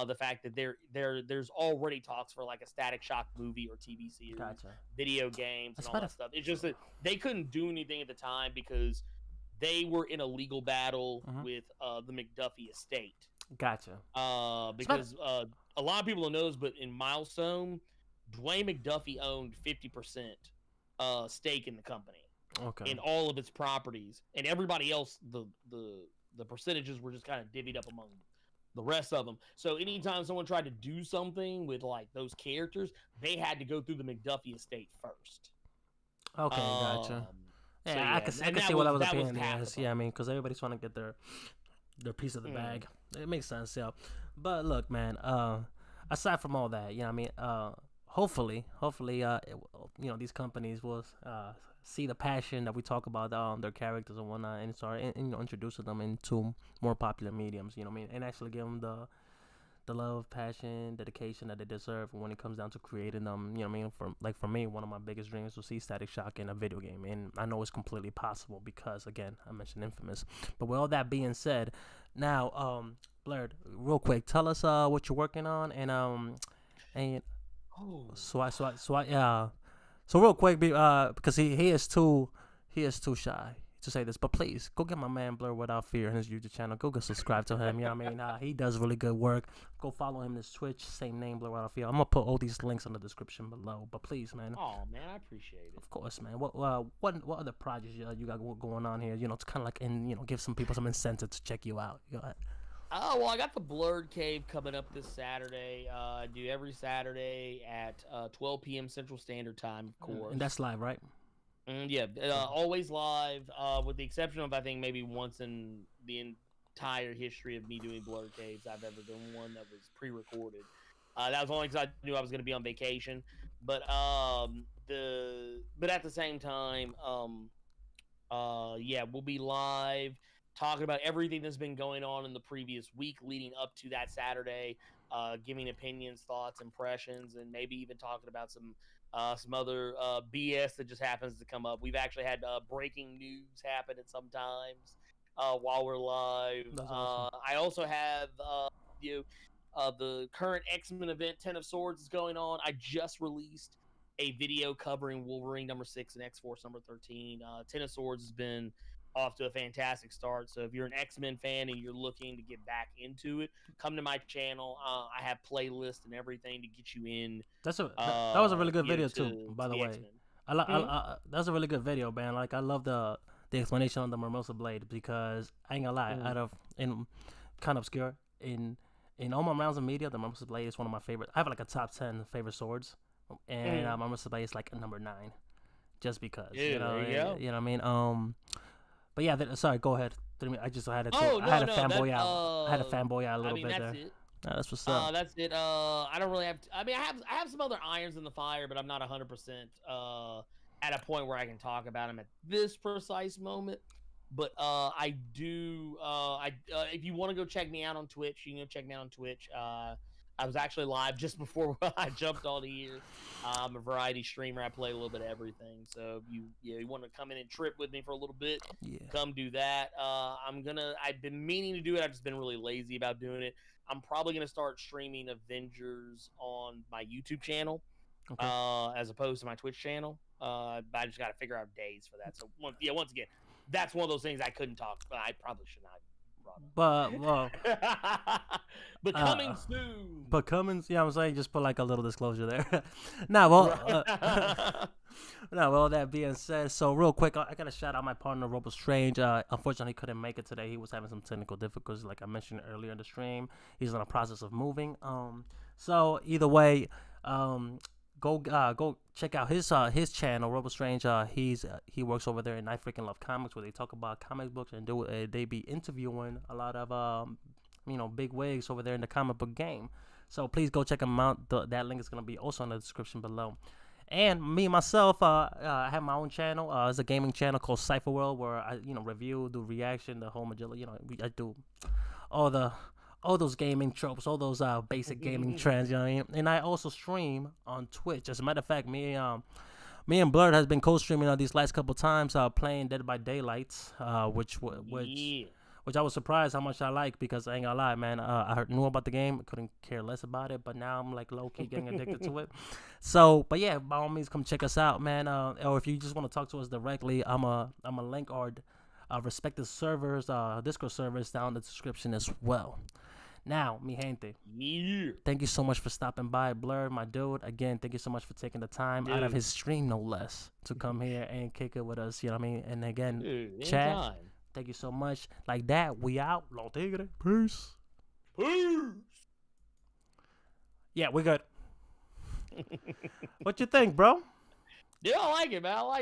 the fact that there's already talks for like a Static Shock movie or TV series, video games, and all that stuff. It's just that they couldn't do anything at the time because they were in a legal battle with the McDuffie estate. Gotcha. Because a lot of people don't know this, but in Milestone, Dwayne McDuffie owned 50% stake in the company. Okay. In all of its properties, and everybody else, the percentages were just kind of divvied up among the rest of them. So anytime someone tried to do something with like those characters, they had to go through the McDuffie estate first. Okay, gotcha. Yeah, I can see what I was appealing as. Yeah, I mean, because everybody's trying to get their piece of the bag. It makes sense, yeah. But look, man. Aside from all that, I mean, hopefully, these companies will see the passion that we talk about their characters and whatnot, and start introducing them into more popular mediums. You know what I mean, and actually give them the love, passion, dedication that they deserve when it comes down to creating them. You know what I mean? For me, one of my biggest dreams was to see Static Shock in a video game, and I know it's completely possible because, again, I mentioned Infamous. But with all that being said, now, Blerd, real quick, tell us what you're working on, So real quick, because he is too shy to say this, but please go get my man Blerd Without Fear on his YouTube channel. Go subscribe to him. You know what I mean? He does really good work. Go follow him on his Twitch, same name, Blerd Without Fear. I'm gonna put all these links in the description below. But please, man. Oh man, I appreciate it. Of course, man. What other projects you got going on here? It's kind of like give some people some incentive to check you out. Go ahead. Oh, well, I got the Blerd Cave coming up this Saturday. I do every Saturday at 12 p.m. Central Standard Time, of course. And that's live, right? Yeah, always live, with the exception of, I think, maybe once in the entire history of me doing Blerd Caves, I've ever done one that was pre-recorded. That was only because I knew I was going to be on vacation. But at the same time, we'll be live talking about everything that's been going on in the previous week leading up to that Saturday, giving opinions, thoughts, impressions, and maybe even talking about some other BS that just happens to come up. We've actually had breaking news happen at some times while we're live. Awesome. I also have the current X-Men event, 10 of Swords, is going on. I just released a video covering Wolverine number 6 and X-Force number 13. 10 of Swords has been off to a fantastic start. So if you're an X-Men fan and you're looking to get back into it, come to my channel. I have playlists and everything to get you in. That was a really good video too, by the way. That's a really good video, man. Like, I love the explanation on the Mimosa Blade, because I ain't gonna lie, kind of obscure in in all my rounds of media, the Murmur Blade is one of my favorite. I have like a top 10 favorite swords, and Murmur Blade is like a number 9, just because. Yeah, you know, there you go. You know what I mean? But yeah, sorry, go ahead. I just had to. Oh, I had no, a fanboy that, out. I had a fanboy out a little bit that's there. it. That's what's up. That's it. I don't really have. I mean, I have some other irons in the fire, but I'm not 100% at a point where I can talk about them at this precise moment. But I do. If you want to go check me out on Twitch, you can go check me out on Twitch. I was actually live just before I jumped on here. I'm a variety streamer. I play a little bit of everything. So if you want to come in and trip with me for a little bit, come do that. I've been meaning to do it. I've just been really lazy about doing it. I'm probably gonna start streaming Avengers on my YouTube channel, as opposed to my Twitch channel. But I just got to figure out days for that. So once again, that's one of those things I couldn't talk. But I probably should not. But coming soon. But coming, yeah, I'm saying just put like a little disclosure there. Well, that being said, so real quick, I gotta shout out my partner Robo Strange. Unfortunately, he couldn't make it today. He was having some technical difficulties, like I mentioned earlier in the stream. He's in the process of moving. So either way, go check out his channel, Robo Strange. He works over there in I Freaking Love Comics, where they talk about comic books and they be interviewing a lot of big wigs over there in the comic book game. So please go check them out. That link is gonna be also in the description below. And me myself, I have my own channel. It's a gaming channel called Cypher World, where I review, do reaction, the whole majority. I do all those gaming tropes, all those basic gaming trends, you know what I mean? And I also stream on Twitch. As a matter of fact, me and Blerd has been co-streaming these last couple times, playing Dead by Daylight, which I was surprised how much I like, because I ain't gonna lie, man. I knew about the game, couldn't care less about it, but now I'm like low key getting addicted to it. So, but yeah, by all means, come check us out, man. Or if you just want to talk to us directly, I'm a link our respective servers, Discord servers down in the description as well. Now, mi gente, thank you so much for stopping by, Blerd, my dude. Again, thank you so much for taking the time out of his stream, no less, to come here and kick it with us. You know what I mean? And again, chat. Thank you so much. Like that, we out. Lo tigre. Peace. Yeah, we good. What you think, bro? Yeah, I like it, man. I like it.